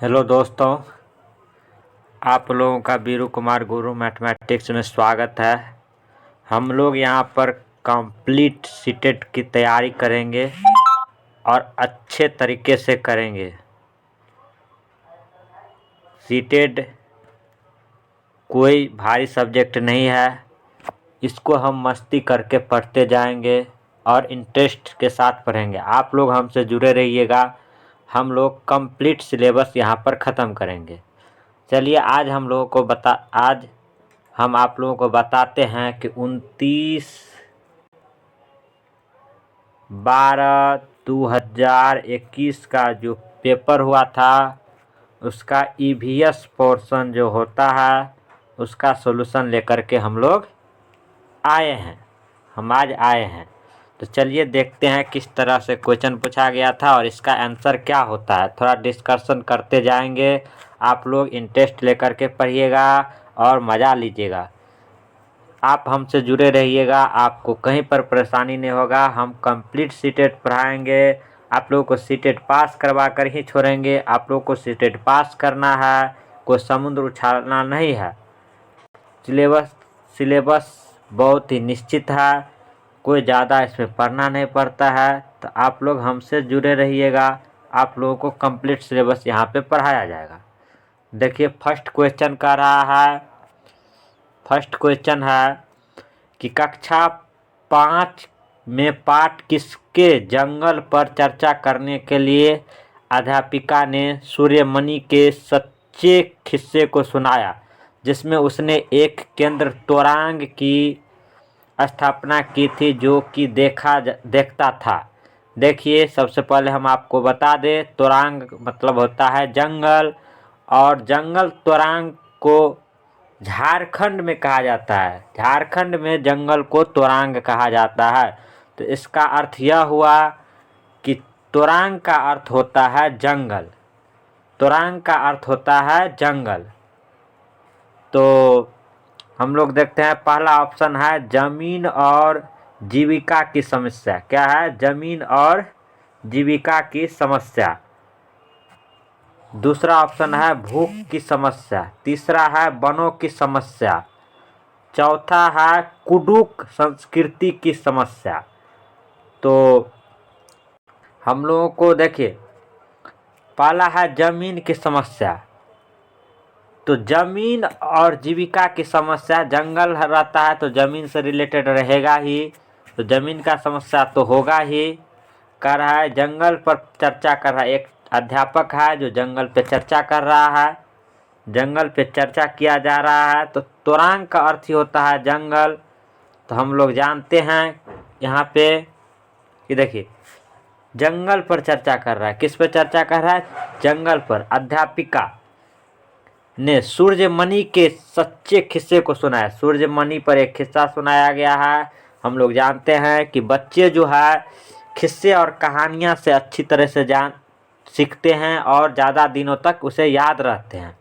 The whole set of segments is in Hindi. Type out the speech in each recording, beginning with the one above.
हेलो दोस्तों, आप लोगों का बीरू कुमार गुरु मैथमेटिक्स में स्वागत है। हम लोग यहाँ पर कंप्लीट सीटेट की तैयारी करेंगे और अच्छे तरीके से करेंगे। सीटेट कोई भारी सब्जेक्ट नहीं है, इसको हम मस्ती करके पढ़ते जाएंगे और इंटरेस्ट के साथ पढ़ेंगे। आप लोग हमसे जुड़े रहिएगा, हम लोग कंप्लीट सिलेबस यहाँ पर ख़त्म करेंगे। चलिए आज हम आप लोगों को बताते हैं कि 29/12/2021 का जो पेपर हुआ था उसका ईवीएस पोर्शन जो होता है उसका सॉल्यूशन लेकर के हम लोग आज आए हैं। तो चलिए देखते हैं किस तरह से क्वेश्चन पूछा गया था और इसका आंसर क्या होता है। थोड़ा डिस्कशन करते जाएंगे, आप लोग इंटरेस्ट लेकर के पढ़िएगा और मज़ा लीजिएगा। आप हमसे जुड़े रहिएगा, आपको कहीं पर परेशानी नहीं होगा। हम कंप्लीट सीटेट पढ़ाएंगे, आप लोगों को सीटेट पास करवा कर ही छोड़ेंगे। आप लोगों को सीटेट पास करना है, कोई समुद्र उछालना नहीं है। सिलेबस बहुत ही निश्चित है, कोई ज़्यादा इसमें पढ़ना नहीं पड़ता है। तो आप लोग हमसे जुड़े रहिएगा, आप लोगों को कंप्लीट सिलेबस यहाँ पे पढ़ाया जाएगा। देखिए फर्स्ट क्वेश्चन है कि कक्षा 5 में पाठ किसके जंगल पर चर्चा करने के लिए अध्यापिका ने सूर्यमणि के सच्चे किस्से को सुनाया, जिसमें उसने एक केंद्र तोरांग की स्थापना की थी जो कि देखता था। देखिए सबसे पहले हम आपको बता दें, तोरांग मतलब होता है जंगल, और जंगल तोरांग को झारखंड में कहा जाता है। झारखंड में जंगल को तोरांग कहा जाता है। तो इसका अर्थ यह हुआ कि तोरांग का अर्थ होता है जंगल, तोरांग का अर्थ होता है जंगल। तो हम लोग देखते हैं पहला ऑप्शन है जमीन और जीविका की समस्या। क्या है? जमीन और जीविका की समस्या। दूसरा ऑप्शन है भूख की समस्या। तीसरा है वनों की समस्या। चौथा है कुडुक संस्कृति की समस्या। तो हम लोगों को देखिए पहला है जमीन की समस्या। तो जमीन और जीविका की समस्या, जंगल रहता है तो जमीन से रिलेटेड रहेगा ही, तो जमीन का समस्या तो होगा ही। कर रहा है जंगल पर चर्चा कर रहा है, एक अध्यापक है जो जंगल पे चर्चा कर रहा है, जंगल पे चर्चा किया जा रहा है। तो तोरांग का अर्थ ही होता है जंगल। तो हम लोग जानते हैं यहाँ पे कि देखिए जंगल पर चर्चा कर रहा है। किस पर चर्चा कर रहा है? जंगल पर। अध्यापिका ने सूर्यमणि के सच्चे किस्से को सुनाया। सूर्यमणि पर एक किस्सा सुनाया गया है। हम लोग जानते हैं कि बच्चे जो है किस्से और कहानियाँ से अच्छी तरह से सीखते हैं और ज़्यादा दिनों तक उसे याद रहते हैं।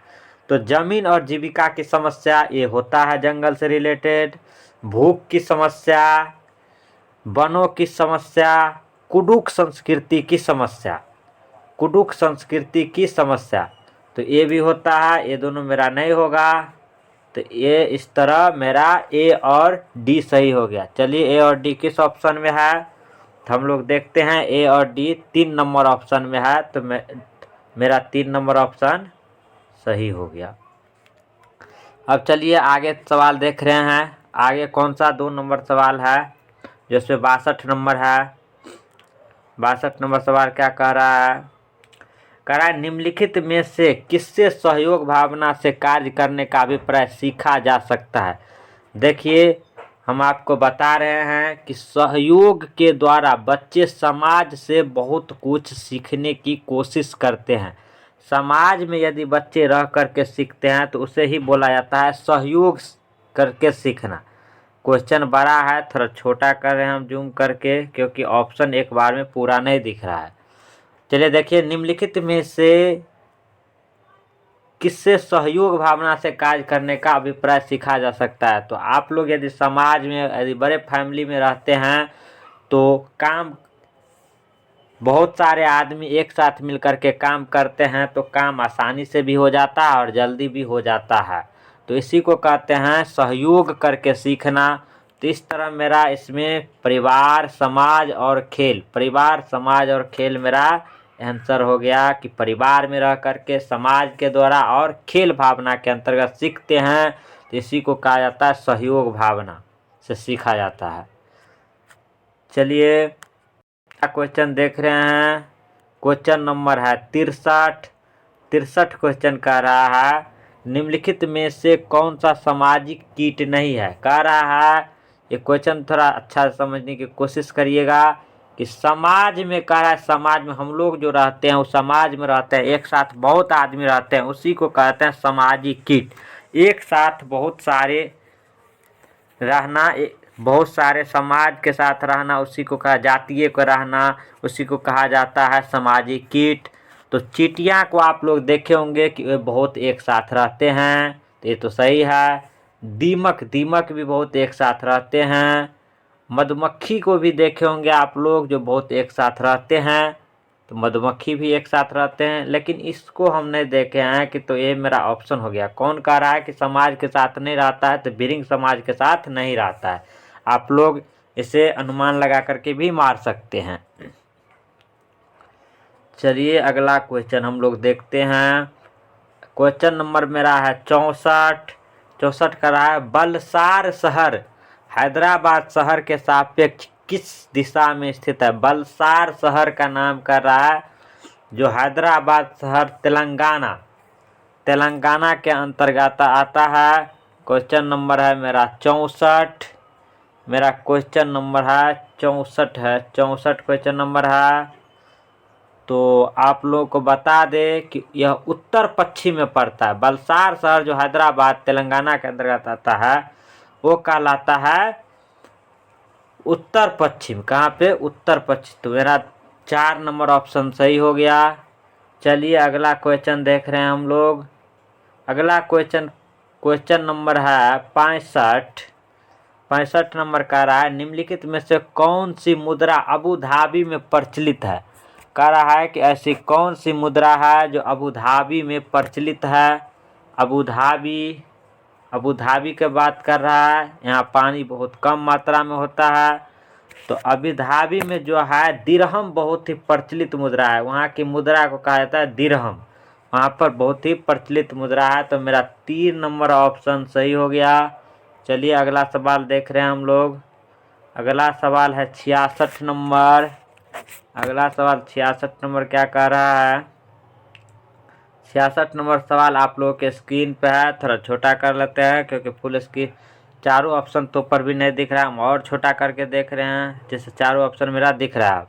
तो जमीन और जीविका की समस्या ये होता है जंगल से रिलेटेड। भूख की समस्या, वनों की समस्या, कुडुक संस्कृति की समस्या, कुडुक संस्कृति की समस्या। तो ये भी होता है, ये दोनों मेरा नहीं होगा। तो ये इस तरह मेरा ए और डी सही हो गया। चलिए ए और डी किस ऑप्शन में है? तो हम लोग देखते हैं ए और डी 3 नंबर ऑप्शन में है। तो मेरा 3 नंबर ऑप्शन सही हो गया। अब चलिए आगे सवाल देख रहे हैं। आगे कौन सा 2 नंबर सवाल है जिसमें 62 नंबर है। 62 नंबर सवाल क्या कह रहा है? कह रहा है निम्नलिखित में से किससे सहयोग भावना से कार्य करने का अभिप्राय सीखा जा सकता है। देखिए हम आपको बता रहे हैं कि सहयोग के द्वारा बच्चे समाज से बहुत कुछ सीखने की कोशिश करते हैं। समाज में यदि बच्चे रह करके सीखते हैं तो उसे ही बोला जाता है सहयोग करके सीखना। क्वेश्चन बड़ा है, थोड़ा छोटा कर रहे हैं हम जूम करके, क्योंकि ऑप्शन एक बार में पूरा नहीं दिख रहा है। चलिए देखिए निम्नलिखित में से किससे सहयोग भावना से कार्य करने का अभिप्राय सीखा जा सकता है। तो आप लोग यदि समाज में, यदि बड़े फैमिली में रहते हैं तो काम बहुत सारे आदमी एक साथ मिलकर के काम करते हैं तो काम आसानी से भी हो जाता है और जल्दी भी हो जाता है। तो इसी को कहते हैं सहयोग करके सीखना। तो इस तरह मेरा इसमें परिवार, समाज और खेल, परिवार, समाज और खेल मेरा आंसर हो गया कि परिवार में रह करके समाज के द्वारा और खेल भावना के अंतर्गत सीखते हैं। तो इसी को कहा जाता है सहयोग भावना से सीखा जाता है। चलिए क्वेश्चन देख रहे हैं। क्वेश्चन नंबर है 63। 63 क्वेश्चन कह रहा है निम्नलिखित में से कौन सा सामाजिक कीट नहीं है। कह रहा है, ये क्वेश्चन थोड़ा अच्छा समझने की कोशिश करिएगा कि समाज में कह रहा है, समाज में हम लोग जो रहते हैं वो समाज में रहते हैं, एक साथ बहुत आदमी रहते हैं, उसी को कहते हैं सामाजिक कीट। एक साथ बहुत सारे रहना, बहुत सारे समाज के साथ रहना, उसी को कहा जातीय को रहना, उसी को कहा जाता है सामाजिक कीट। तो चींटियाँ को आप लोग देखे होंगे कि वे बहुत एक साथ रहते हैं, तो ये तो सही है। दीमक, दीमक भी बहुत एक साथ रहते हैं। मधुमक्खी को भी देखे होंगे आप लोग जो बहुत एक साथ रहते हैं, तो मधुमक्खी भी एक साथ रहते हैं। लेकिन इसको हम नहीं देखे हैं कि, तो ये मेरा ऑप्शन हो गया। कौन कह रहा है कि समाज के साथ नहीं रहता है, तो बिरिंग समाज के साथ नहीं रहता है। आप लोग इसे अनुमान लगा करके भी मार सकते हैं। चलिए अगला क्वेश्चन हम लोग देखते हैं। क्वेश्चन नंबर मेरा है 64। 64 का रहा है बलसार शहर हैदराबाद शहर के सापेक्ष किस दिशा में स्थित है। बलसार शहर का नाम कर रहा है जो हैदराबाद शहर तेलंगाना के अंतर्गत आता है। क्वेश्चन नंबर है मेरा 64। मेरा क्वेश्चन नंबर है 64 है, 64 क्वेश्चन नंबर है। तो आप लोगों को बता दें कि यह उत्तर पश्चिम में पड़ता है। बलसार शहर जो हैदराबाद तेलंगाना के अंतर्गत आता है वो कहलाता है उत्तर पश्चिम। कहाँ पे? उत्तर पश्चिम। तो मेरा 4 नंबर ऑप्शन सही हो गया। चलिए अगला क्वेश्चन देख रहे हैं हम लोग। अगला क्वेश्चन नंबर है 65। 65 नंबर कह रहा है निम्नलिखित में से कौन सी मुद्रा अबू धाबी में प्रचलित है। कह रहा है कि ऐसी कौन सी मुद्रा है जो अबू धाबी में प्रचलित है। अबू धाबी के बात कर रहा है। यहाँ पानी बहुत कम मात्रा में होता है। तो अबू धाबी में जो है दिरहम बहुत ही प्रचलित मुद्रा है। वहाँ की मुद्रा को कहा जाता है दिरहम। वहाँ पर बहुत ही प्रचलित मुद्रा है। तो मेरा 3 नंबर ऑप्शन सही हो गया। चलिए अगला सवाल देख रहे हैं हम लोग। अगला सवाल है 66 नंबर। अगला सवाल 66 नंबर क्या कह रहा है। 66 नंबर सवाल आप लोगों के स्क्रीन पे है। थोड़ा छोटा कर लेते हैं क्योंकि फुल स्क्रीन चारों ऑप्शन तो ऊपर भी नहीं दिख रहा है। हम और छोटा करके देख रहे हैं जैसे चारों ऑप्शन मेरा दिख रहा है।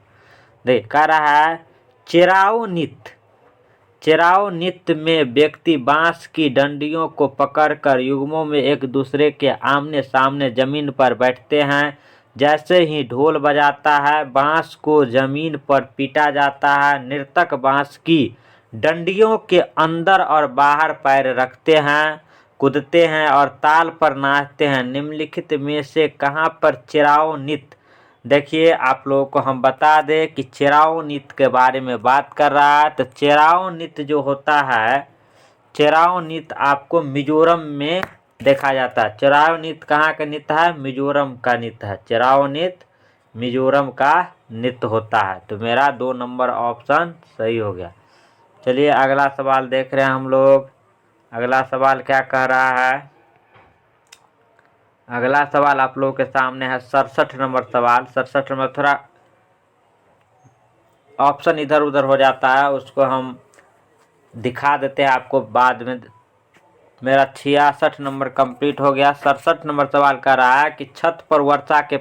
देख कह रहा है चेराओ नृत्य में व्यक्ति बांस की डंडियों को पकड़कर युग्मों में एक दूसरे के आमने सामने जमीन पर बैठते हैं। जैसे ही ढोल बजाता है बांस को जमीन पर पीटा जाता है। नर्तक बांस की डंडियों के अंदर और बाहर पैर रखते हैं, कूदते हैं और ताल पर नाचते हैं। निम्नलिखित में से कहाँ पर चेराओ नृत्य। देखिए आप लोगों को हम बता दें कि चेराओ नृत्य के बारे में बात कर रहा है। तो चेराओ नृत्य जो होता है, चेराओ नृत्य आपको मिजोरम में देखा जाता है। चेराओ नृत्य कहाँ का नृत्य है? मिजोरम का नृत्य है। चेराओ नृत्य मिजोरम का नृत्य होता है। तो मेरा 2 नंबर ऑप्शन सही हो गया। चलिए अगला सवाल देख रहे हैं हम लोग। अगला सवाल क्या कह रहा है। अगला सवाल आप लोगों के सामने है 67 नंबर सवाल। 67 नंबर थोड़ा ऑप्शन इधर उधर हो जाता है, उसको हम दिखा देते हैं आपको बाद में। मेरा 66 नंबर कंप्लीट हो गया। 67 नंबर सवाल कर रहा है कि छत पर वर्षा के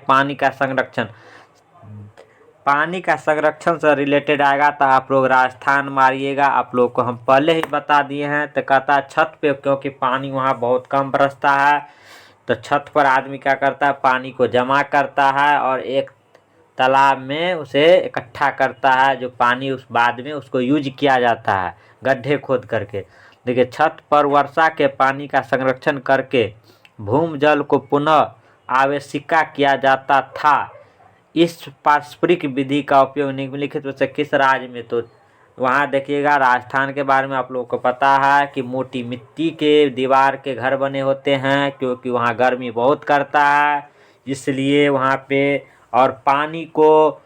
पानी का संरक्षण से रिलेटेड आएगा तो आप लोग राजस्थान मारिएगा। आप लोग को हम पहले ही बता दिए हैं। तो कहता है छत पे, क्योंकि पानी वहाँ बहुत कम बरसता है तो छत पर आदमी क्या करता है, पानी को जमा करता है और एक तालाब में उसे इकट्ठा करता है, जो पानी उस बाद में उसको यूज किया जाता है गड्ढे खोद करके। देखिए छत पर वर्षा के पानी का संरक्षण करके भूमजल को पुनः आवेशिका किया जाता था। इस पारस्परिक विधि का उपयोग निम्नलिखित में से किस राज्य में, तो वहाँ देखिएगा राजस्थान के बारे में आप लोगों को पता है कि मोटी मिट्टी के दीवार के घर बने होते हैं, क्योंकि वहाँ गर्मी बहुत करता है इसलिए वहाँ पे। और पानी को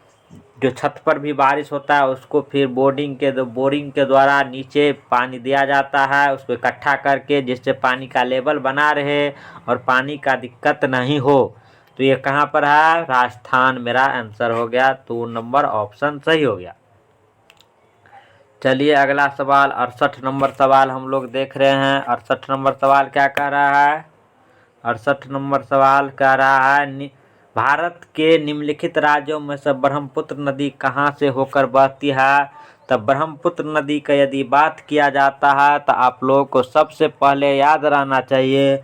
जो छत पर भी बारिश होता है उसको फिर बोरिंग के द्वारा नीचे पानी दिया जाता है, उसको इकट्ठा करके, जिससे पानी का लेवल बना रहे और पानी का दिक्कत नहीं हो। तो ये कहाँ पर है? राजस्थान मेरा आंसर हो गया, तो नंबर ऑप्शन सही हो गया। चलिए अगला सवाल 68 नंबर सवाल हम लोग देख रहे हैं। 68 नंबर सवाल क्या कह रहा है? 68 नंबर सवाल कह रहा है भारत के निम्नलिखित राज्यों में से ब्रह्मपुत्र नदी कहाँ से होकर बहती है? तो ब्रह्मपुत्र नदी का यदि बात किया जाता है तो आप लोगों को सबसे पहले याद रहना चाहिए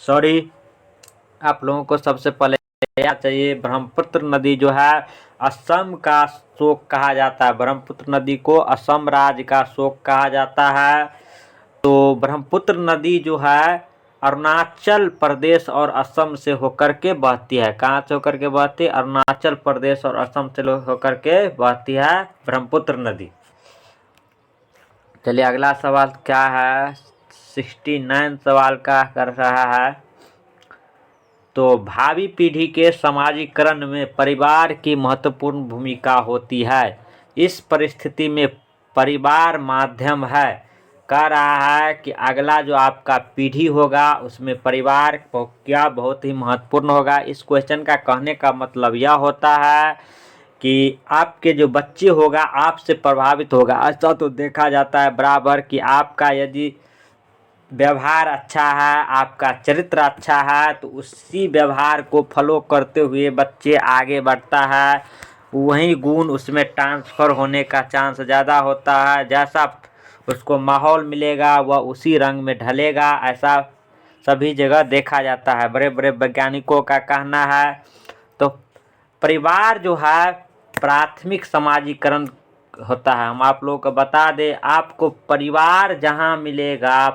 सॉरी, आप लोगों को सबसे पहले याद चाहिए ब्रह्मपुत्र नदी जो है असम का शोक कहा जाता है। ब्रह्मपुत्र नदी को असम राज्य का शोक कहा जाता है। तो ब्रह्मपुत्र नदी जो है अरुणाचल प्रदेश और असम से होकर के बहती है। कहाँ से होकर के बहती है? अरुणाचल प्रदेश और असम से होकर के बहती है ब्रह्मपुत्र नदी। चलिए अगला सवाल क्या है? 69 सवाल का कर रहा है। तो भावी पीढ़ी के समाजीकरण में परिवार की महत्वपूर्ण भूमिका होती है। इस परिस्थिति में परिवार माध्यम है। कह रहा है कि अगला जो आपका पीढ़ी होगा उसमें परिवार क्या बहुत ही महत्वपूर्ण होगा। इस क्वेश्चन का कहने का मतलब यह होता है कि आपके जो बच्चे होगा आपसे प्रभावित होगा। ऐसा तो देखा जाता है बराबर कि आपका यदि व्यवहार अच्छा है, आपका चरित्र अच्छा है, तो उसी व्यवहार को फॉलो करते हुए बच्चे आगे बढ़ता है, वही गुण उसमें ट्रांसफ़र होने का चांस ज़्यादा होता है। जैसा उसको माहौल मिलेगा वह उसी रंग में ढलेगा, ऐसा सभी जगह देखा जाता है। बड़े बड़े वैज्ञानिकों का कहना है। तो परिवार जो है प्राथमिक समाजीकरण होता है। हम आप लोगों को बता दें, आपको परिवार जहाँ मिलेगा,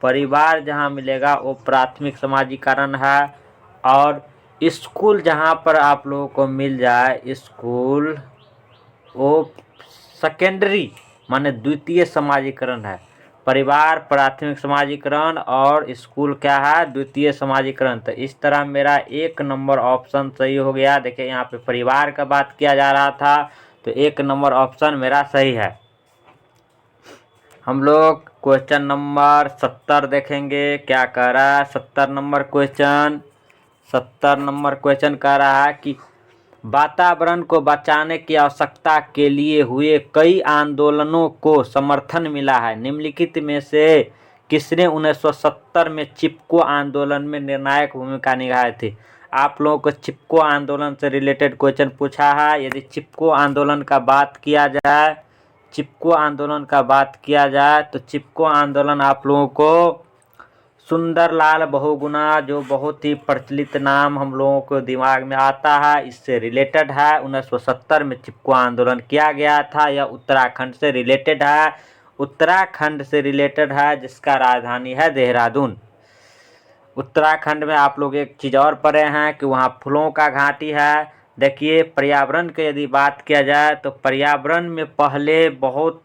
परिवार जहाँ मिलेगा वो प्राथमिक समाजीकरण है। और स्कूल जहाँ पर आप लोगों को मिल जाए, स्कूल वो सेकेंडरी माने द्वितीय समाजीकरण है। परिवार प्राथमिक समाजीकरण और स्कूल क्या है? द्वितीय समाजीकरण। तो इस तरह मेरा 1 नंबर ऑप्शन सही हो गया। देखिए यहाँ पे परिवार का बात किया जा रहा था, तो 1 नंबर ऑप्शन मेरा सही है। हम लोग क्वेश्चन नंबर 70 देखेंगे क्या कह रहा है। 70 नंबर क्वेश्चन कह रहा है कि वातावरण को बचाने की आवश्यकता के लिए हुए कई आंदोलनों को समर्थन मिला है। निम्नलिखित में से किसने 1970 में चिपको आंदोलन में निर्णायक भूमिका निभाई थी? आप लोगों को चिपको आंदोलन से रिलेटेड क्वेश्चन पूछा है। यदि चिपको आंदोलन का बात किया जाए तो चिपको आंदोलन आप लोगों को सुंदरलाल बहुगुणा, जो बहुत ही प्रचलित नाम हम लोगों को दिमाग में आता है, इससे रिलेटेड है। 1970 में चिपको आंदोलन किया गया था। यह उत्तराखंड से रिलेटेड है, जिसका राजधानी है देहरादून। उत्तराखंड में आप लोग एक चीज़ और पढ़े हैं कि वहाँ फूलों का घाटी है। देखिए पर्यावरण की यदि बात किया जाए तो पर्यावरण में पहले बहुत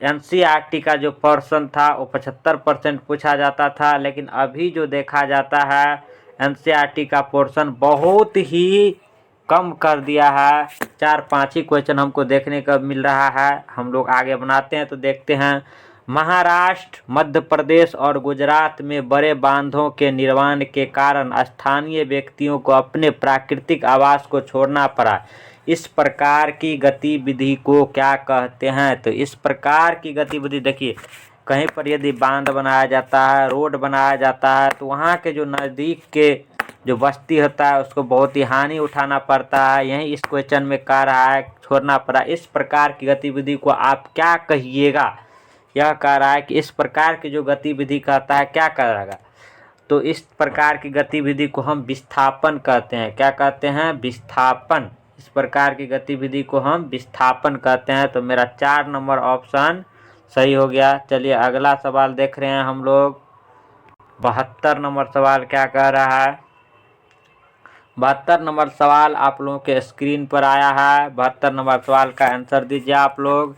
NCERT का जो पोर्शन था वो 75% पूछा जाता था, लेकिन अभी जो देखा जाता है NCERT का पोर्शन बहुत ही कम कर दिया है। 4-5 ही क्वेश्चन हमको देखने को मिल रहा है। हम लोग आगे बनाते हैं तो देखते हैं। महाराष्ट्र, मध्य प्रदेश और गुजरात में बड़े बांधों के निर्माण के कारण स्थानीय व्यक्तियों को अपने प्राकृतिक आवास को छोड़ना पड़ा। इस प्रकार की गतिविधि को क्या कहते हैं? तो इस प्रकार की गतिविधि, देखिए कहीं पर यदि बांध बनाया जाता है, रोड बनाया जाता है, तो वहाँ के जो नज़दीक के जो बस्ती होता है उसको बहुत ही हानि उठाना पड़ता है। यही इस क्वेश्चन में कह रहा है छोड़ना पड़ा। इस प्रकार की गतिविधि को आप क्या कहिएगा? यह कह रहा है कि इस प्रकार की जो गतिविधि कहता है क्या करेगा? तो इस प्रकार की गतिविधि को हम विस्थापन कहते हैं। क्या कहते हैं? विस्थापन। इस प्रकार की गतिविधि को हम विस्थापन कहते हैं। तो मेरा 4 नंबर ऑप्शन सही हो गया। चलिए अगला सवाल देख रहे हैं हम लोग। 72 नंबर सवाल क्या कह रहा है? 72 नंबर सवाल आप लोगों के स्क्रीन पर आया है। 72 नंबर सवाल का आंसर दीजिए आप लोग।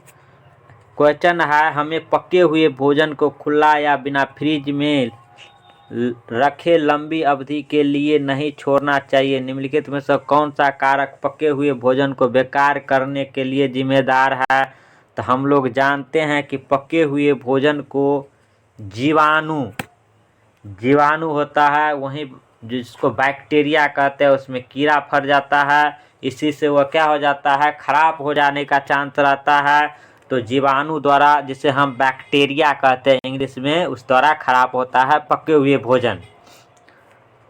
क्वेश्चन है, हमें पके हुए भोजन को खुला या बिना फ्रिज में रखे लंबी अवधि के लिए नहीं छोड़ना चाहिए। निम्नलिखित में से कौन सा कारक पके हुए भोजन को बेकार करने के लिए जिम्मेदार है। तो हम लोग जानते हैं कि पके हुए भोजन को जीवाणु होता है, वहीं जिसको बैक्टीरिया कहते हैं उसमें कीड़ा फट जाता है। इसी से वह क्या हो जाता है, खराब हो जाने का चांस रहता है। तो जीवाणु द्वारा, जिसे हम बैक्टीरिया कहते हैं इंग्लिश में, उस द्वारा खराब होता है पके हुए भोजन।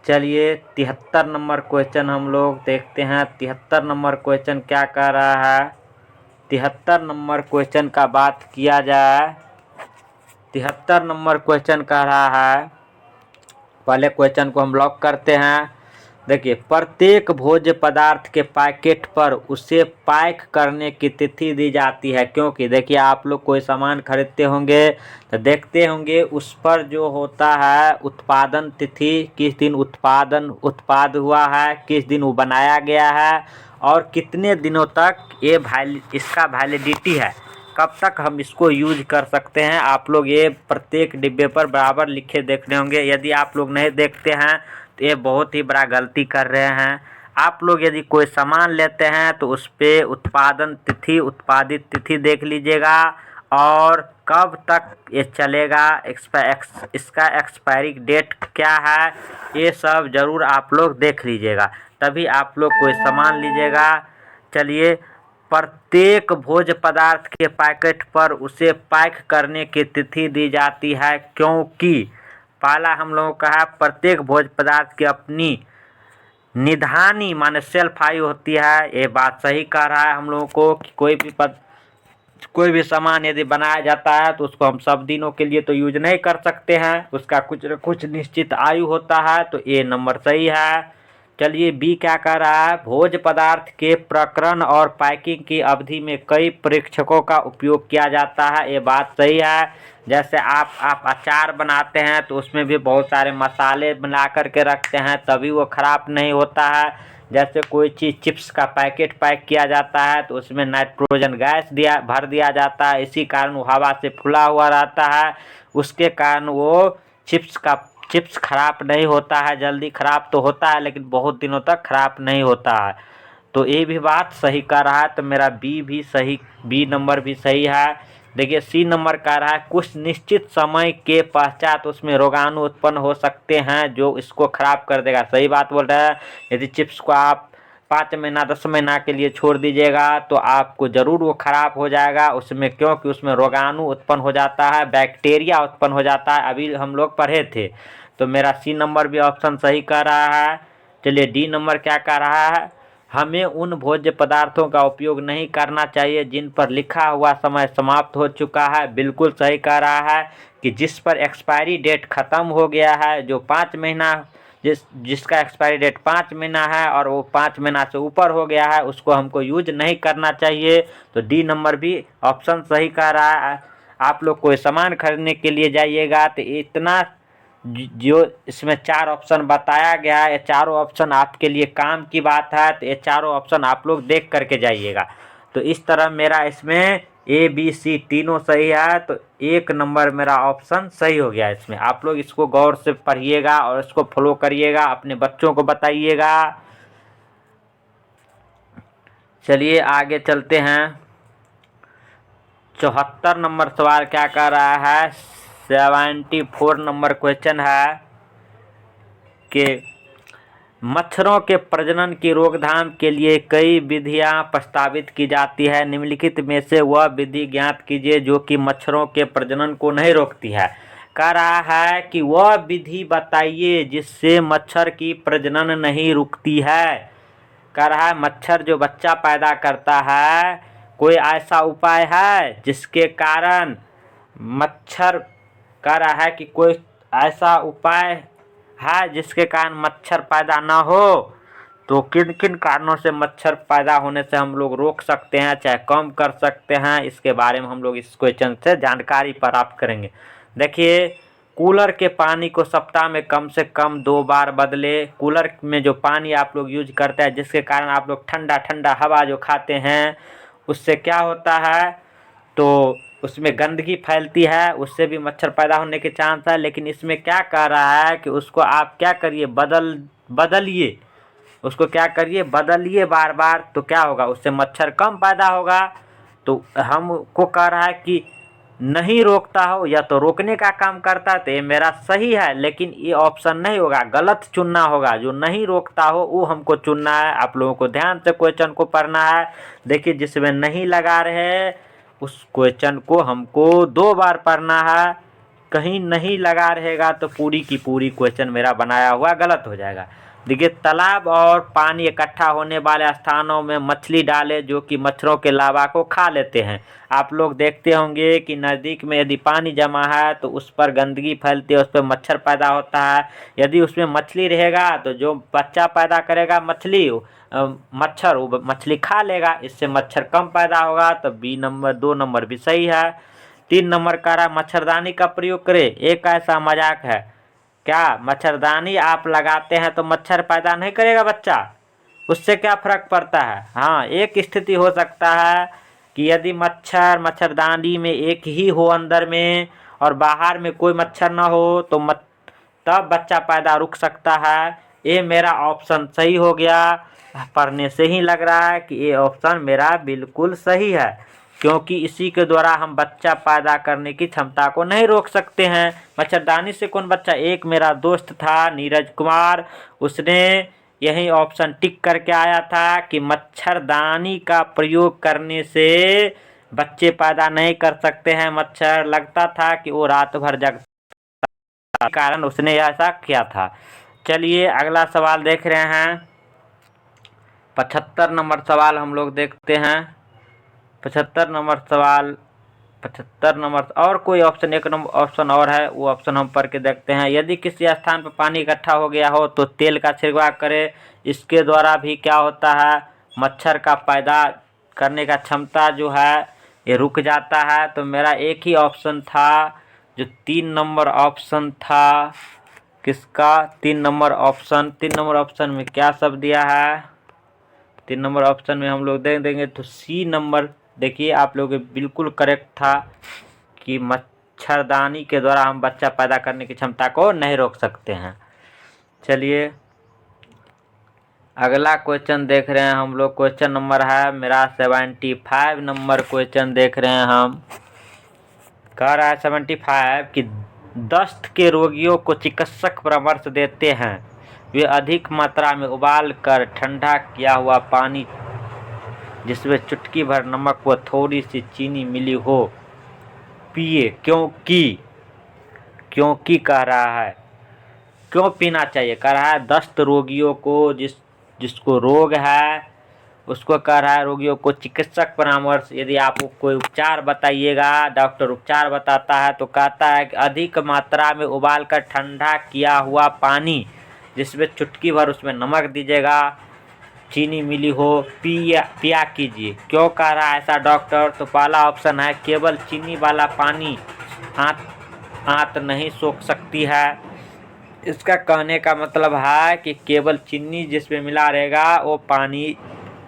चलिए 73 नंबर क्वेश्चन हम लोग देखते हैं। 73 नंबर क्वेश्चन क्या कह रहा है। 73 नंबर क्वेश्चन का बात किया जाए, 73 नंबर क्वेश्चन कह रहा है, पहले क्वेश्चन को हम लॉक करते हैं। देखिए, प्रत्येक भोज्य पदार्थ के पैकेट पर उसे पैक करने की तिथि दी जाती है। क्योंकि देखिए, आप लोग कोई सामान खरीदते होंगे तो देखते होंगे उस पर जो होता है उत्पादन तिथि, किस दिन उत्पाद हुआ है, किस दिन वो बनाया गया है और कितने दिनों तक इसका वैलिडिटी है, कब तक हम इसको यूज कर सकते हैं। आप लोग ये प्रत्येक डिब्बे पर बराबर लिखे देखने होंगे। यदि आप लोग नहीं देखते हैं तो ये बहुत ही बड़ा गलती कर रहे हैं। आप लोग यदि कोई सामान लेते हैं तो उस पर उत्पादन तिथि, उत्पादित तिथि देख लीजिएगा और कब तक ये चलेगा, इसका एक्सपायरी डेट क्या है, ये सब ज़रूर आप लोग देख लीजिएगा, तभी आप लोग कोई सामान लीजिएगा। चलिए, प्रत्येक भोज्य पदार्थ के पैकेट पर उसे पैक करने की तिथि दी जाती है। क्योंकि पहला हम लोगों का है, प्रत्येक भोज्य पदार्थ की अपनी निधानी माने सेल्फ आयु होती है। ये बात सही कह रहा है हम लोगों को कि कोई भी सामान यदि बनाया जाता है तो उसको हम सब दिनों के लिए तो यूज नहीं कर सकते हैं, उसका कुछ न कुछ निश्चित आयु होता है। तो ये नंबर सही है। चलिए बी क्या कह रहा है, भोज्य पदार्थ के प्रकरण और पैकिंग की अवधि में कई परीक्षकों का उपयोग किया जाता है। ये बात सही है। जैसे आप अचार बनाते हैं तो उसमें भी बहुत सारे मसाले बना करके रखते हैं, तभी वो खराब नहीं होता है। जैसे कोई चीज़ चिप्स का पैकेट पैक किया जाता है तो उसमें नाइट्रोजन गैस भर दिया जाता है, इसी कारण वो हवा से फुला हुआ रहता है, उसके कारण वो चिप्स खराब नहीं होता है। जल्दी खराब तो होता है लेकिन बहुत दिनों तक खराब नहीं होता है। तो ये भी बात सही कर रहा है, तो मेरा बी नंबर भी सही है। देखिए सी नंबर कह रहा है, कुछ निश्चित समय के पश्चात उसमें रोगाणु उत्पन्न हो सकते हैं जो इसको खराब कर देगा। सही बात बोल रहा है। यदि चिप्स को आप 5 महीना 10 महीना के लिए छोड़ दीजिएगा तो आपको ज़रूर वो खराब हो जाएगा उसमें, क्योंकि उसमें रोगाणु उत्पन्न हो जाता है, बैक्टीरिया उत्पन्न हो जाता है। अभी हम लोग पढ़े थे। तो मेरा सी नंबर भी ऑप्शन सही कह रहा है। चलिए डी नंबर क्या कह रहा है, हमें उन भोज्य पदार्थों का उपयोग नहीं करना चाहिए जिन पर लिखा हुआ समय समाप्त हो चुका है। बिल्कुल सही कह रहा है कि जिस पर एक्सपायरी डेट ख़त्म हो गया है, जो 5 महीना जिसका एक्सपायरी डेट 5 महीना है और वो 5 महीना से ऊपर हो गया है, उसको हमको यूज नहीं करना चाहिए। तो डी नंबर भी ऑप्शन सही कह रहा है। आप लोग कोई सामान खरीदने के लिए जाइएगा तो इतना जो इसमें 4 ऑप्शन बताया गया है, ये चारों ऑप्शन आपके लिए काम की बात है, तो ये चारों ऑप्शन आप लोग देख करके जाइएगा। तो इस तरह मेरा इसमें ए बी सी तीनों सही है, तो 1 नंबर मेरा ऑप्शन सही हो गया। इसमें आप लोग इसको गौर से पढ़िएगा और इसको फॉलो करिएगा, अपने बच्चों को बताइएगा। चलिए आगे चलते हैं। 74 नंबर सवाल क्या कर रहा है, 74 नंबर क्वेश्चन है कि मच्छरों के प्रजनन की रोकथाम के लिए कई विधियां प्रस्तावित की जाती है। निम्नलिखित में से वह विधि ज्ञात कीजिए जो कि मच्छरों के प्रजनन को नहीं रोकती है। कह रहा है कि वह विधि बताइए जिससे मच्छर की प्रजनन नहीं रुकती है। कह रहा है मच्छर जो बच्चा पैदा करता है, कोई ऐसा उपाय है जिसके कारण मच्छर, कह रहा है कि कोई ऐसा उपाय है जिसके कारण मच्छर पैदा ना हो। तो किन किन कारणों से मच्छर पैदा होने से हम लोग रोक सकते हैं, चाहे कम कर सकते हैं, इसके बारे में हम लोग इस क्वेश्चन से जानकारी प्राप्त करेंगे। देखिए कूलर के पानी को सप्ताह में कम से कम 2 बार बदले। कूलर में जो पानी आप लोग यूज करते हैं, जिसके कारण आप लोग ठंडा ठंडा हवा जो खाते हैं, उससे क्या होता है, तो उसमें गंदगी फैलती है, उससे भी मच्छर पैदा होने के चांस है। लेकिन इसमें क्या कह रहा है कि उसको आप क्या करिए, बदलिए, उसको क्या करिए, बदलिए बार बार, तो क्या होगा, उससे मच्छर कम पैदा होगा। तो हमको कह रहा है कि नहीं रोकता हो या तो रोकने का काम करता है, तो ये मेरा सही है, लेकिन ये ऑप्शन नहीं होगा, गलत चुनना होगा। जो नहीं रोकता हो वो हमको चुनना है। आप लोगों को ध्यान से क्वेश्चन को पढ़ना है। देखिए, जिसमें नहीं लगा रहे उस क्वेश्चन को हमको 2 बार पढ़ना है। कहीं नहीं लगा रहेगा तो पूरी की पूरी क्वेश्चन मेरा बनाया हुआ गलत हो जाएगा। देखिए, तालाब और पानी इकट्ठा होने वाले स्थानों में मछली डालें जो कि मच्छरों के लार्वा को खा लेते हैं। आप लोग देखते होंगे कि नज़दीक में यदि पानी जमा है तो उस पर गंदगी फैलती है, उस पर मच्छर पैदा होता है। यदि उसमें मछली रहेगा तो जो बच्चा पैदा करेगा मछली, मच्छर वो मछली खा लेगा, इससे मच्छर कम पैदा होगा। तो बी नंबर 2 नंबर भी सही है। 3 नंबर कह रहा मच्छरदानी का प्रयोग करें। एक ऐसा मजाक है क्या, मच्छरदानी आप लगाते हैं तो मच्छर पैदा नहीं करेगा बच्चा, उससे क्या फर्क पड़ता है। हाँ, एक स्थिति हो सकता है कि यदि मच्छरदानी में एक ही हो अंदर में और बाहर में कोई मच्छर ना हो तो तब बच्चा पैदा रुक सकता है। ये मेरा ऑप्शन सही हो गया। पढ़ने से ही लग रहा है कि ये ऑप्शन मेरा बिल्कुल सही है, क्योंकि इसी के द्वारा हम बच्चा पैदा करने की क्षमता को नहीं रोक सकते हैं। मच्छरदानी से कौन बच्चा, एक मेरा दोस्त था नीरज कुमार, उसने यही ऑप्शन टिक करके आया था कि मच्छरदानी का प्रयोग करने से बच्चे पैदा नहीं कर सकते हैं मच्छर। लगता था कि वो रात भर जगता, कारण उसने ऐसा किया था। चलिए अगला सवाल देख रहे हैं। 75 नंबर सवाल हम लोग देखते हैं। 75 नंबर सवाल, 75 नंबर और कोई ऑप्शन, एक नंबर ऑप्शन और है, वो ऑप्शन हम पढ़ के देखते हैं। यदि किसी स्थान पर पानी इकट्ठा हो गया हो तो तेल का छिड़काव करें। इसके द्वारा भी क्या होता है, मच्छर का पैदा करने का क्षमता जो है ये रुक जाता है। तो मेरा एक ही ऑप्शन था, जो 3 नंबर ऑप्शन था, किसका, 3 नंबर ऑप्शन। 3 नंबर ऑप्शन में क्या सब दिया है, 3 नंबर ऑप्शन में हम लोग देख देंगे तो सी नंबर। देखिए, आप लोग बिल्कुल करेक्ट था कि मच्छरदानी के द्वारा हम बच्चा पैदा करने की क्षमता को नहीं रोक सकते हैं। चलिए अगला क्वेश्चन देख रहे हैं हम लोग। क्वेश्चन नंबर है मेरा 75 नंबर क्वेश्चन देख रहे हैं हम। कह रहा है 75 कि दस्त के रोगियों को चिकित्सक परामर्श देते हैं वे अधिक मात्रा में उबाल कर ठंडा किया हुआ पानी जिसमें चुटकी भर नमक व थोड़ी सी चीनी मिली हो पिए। क्योंकि कह रहा है क्यों पीना चाहिए, कह रहा है दस्त रोगियों को, जिसको रोग है उसको कह रहा है रोगियों को चिकित्सक परामर्श, यदि आप कोई उपचार बताइएगा, डॉक्टर उपचार बताता है तो कहता है कि अधिक मात्रा में उबाल कर ठंडा किया हुआ पानी जिसमें चुटकी भर उसमें नमक दीजिएगा, चीनी मिली हो, पिया कीजिए। क्यों कह रहा है ऐसा डॉक्टर, तो पहला ऑप्शन है केवल चीनी वाला पानी आंत नहीं सोख सकती है। इसका कहने का मतलब है कि केवल चीनी जिसमें मिला रहेगा वो पानी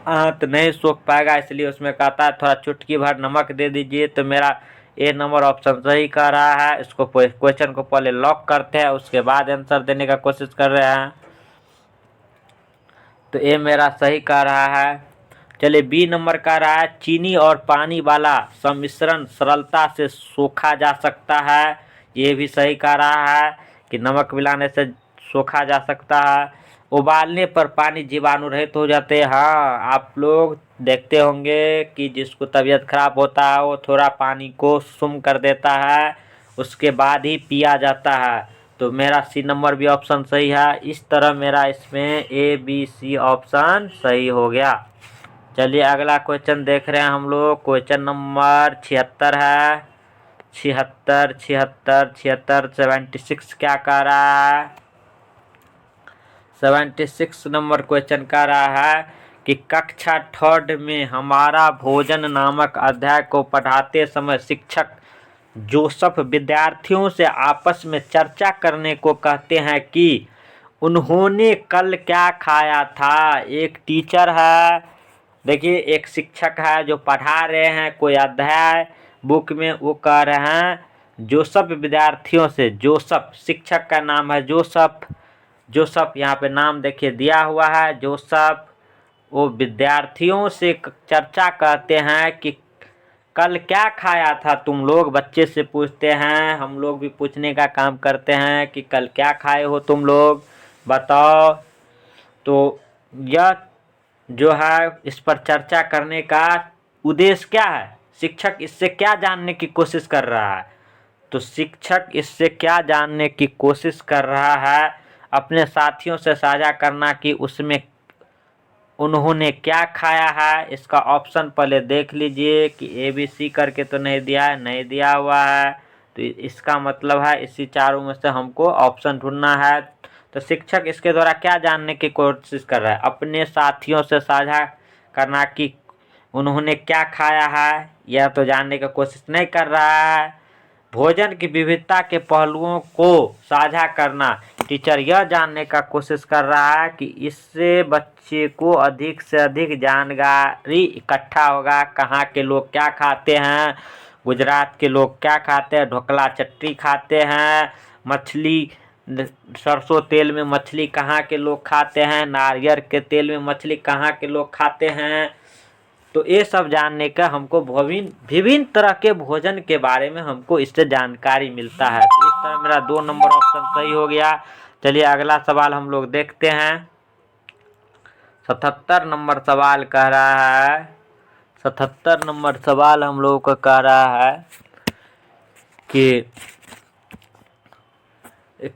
आंत नहीं सोख पाएगा, इसलिए उसमें कहता है थोड़ा चुटकी भर नमक दे दीजिए। तो मेरा ए नंबर ऑप्शन सही कह रहा है। इसको क्वेश्चन को पहले लॉक करते हैं, उसके बाद आंसर देने का कोशिश कर रहे हैं। तो ये मेरा सही कह रहा है। चलिए बी नंबर कह रहा है चीनी और पानी वाला सम्मिश्रण सरलता से सोखा जा सकता है। ये भी सही कह रहा है कि नमक मिलाने से सोखा जा सकता है। उबालने पर पानी जीवाणु रहित हो जाते हैं। हाँ, आप लोग देखते होंगे कि जिसको तबीयत खराब होता है वो थोड़ा पानी को सुम कर देता है, उसके बाद ही पिया जाता है। तो मेरा सी नंबर भी ऑप्शन सही है। इस तरह मेरा इसमें ए बी सी ऑप्शन सही हो गया। चलिए अगला क्वेश्चन देख रहे हैं हम लोग। क्वेश्चन नंबर 76 है। 76 क्या कह रहा है, 76 नंबर क्वेश्चन कह रहा है कि कक्षा 3 में हमारा भोजन नामक अध्याय को पढ़ाते समय शिक्षक जोसेफ विद्यार्थियों से आपस में चर्चा करने को कहते हैं कि उन्होंने कल क्या खाया था। एक टीचर है, देखिए एक शिक्षक है जो पढ़ा रहे हैं कोई अध्याय बुक में, वो कह रहे हैं जोसेफ विद्यार्थियों से, जोसेफ शिक्षक का नाम है जोसेफ, जोसेफ यहाँ पे नाम देखिए दिया हुआ है जोसेफ। वो विद्यार्थियों से चर्चा करते हैं कि कल क्या खाया था तुम लोग, बच्चे से पूछते हैं, हम लोग भी पूछने का काम करते हैं कि कल क्या खाए हो तुम लोग बताओ। तो यह जो है इस पर चर्चा करने का उद्देश्य क्या है, शिक्षक इससे क्या जानने की कोशिश कर रहा है। तो शिक्षक इससे क्या जानने की कोशिश कर रहा है, अपने साथियों से साझा करना कि उसमें उन्होंने क्या खाया है। इसका ऑप्शन पहले देख लीजिए कि ABC करके तो नहीं दिया है, नहीं दिया हुआ है, तो इसका मतलब है इसी चारों में से हमको ऑप्शन ढूंढना है। तो शिक्षक इसके द्वारा क्या जानने की कोशिश कर रहा है, अपने साथियों से साझा करना कि उन्होंने क्या खाया है, यह तो जानने की कोशिश नहीं कर रहा है। भोजन की विविधता के पहलुओं को साझा करना, टीचर यह जानने का कोशिश कर रहा है कि इससे बच्चे को अधिक से अधिक जानकारी इकट्ठा होगा, कहाँ के लोग क्या खाते हैं, गुजरात के लोग क्या खाते हैं, ढोकला चट्टी खाते हैं, मछली सरसों तेल में मछली कहाँ के लोग खाते हैं, नारियल के तेल में मछली कहाँ के लोग खाते हैं। तो ये सब जानने का हमको विभिन्न तरह के भोजन के बारे में हमको इससे जानकारी मिलता है। तो इस तरह मेरा 2 नंबर ऑप्शन सही हो गया। चलिए अगला सवाल हम लोग देखते हैं। 77 नंबर सवाल कह रहा है, 77 नंबर सवाल हम लोगों को कह रहा है कि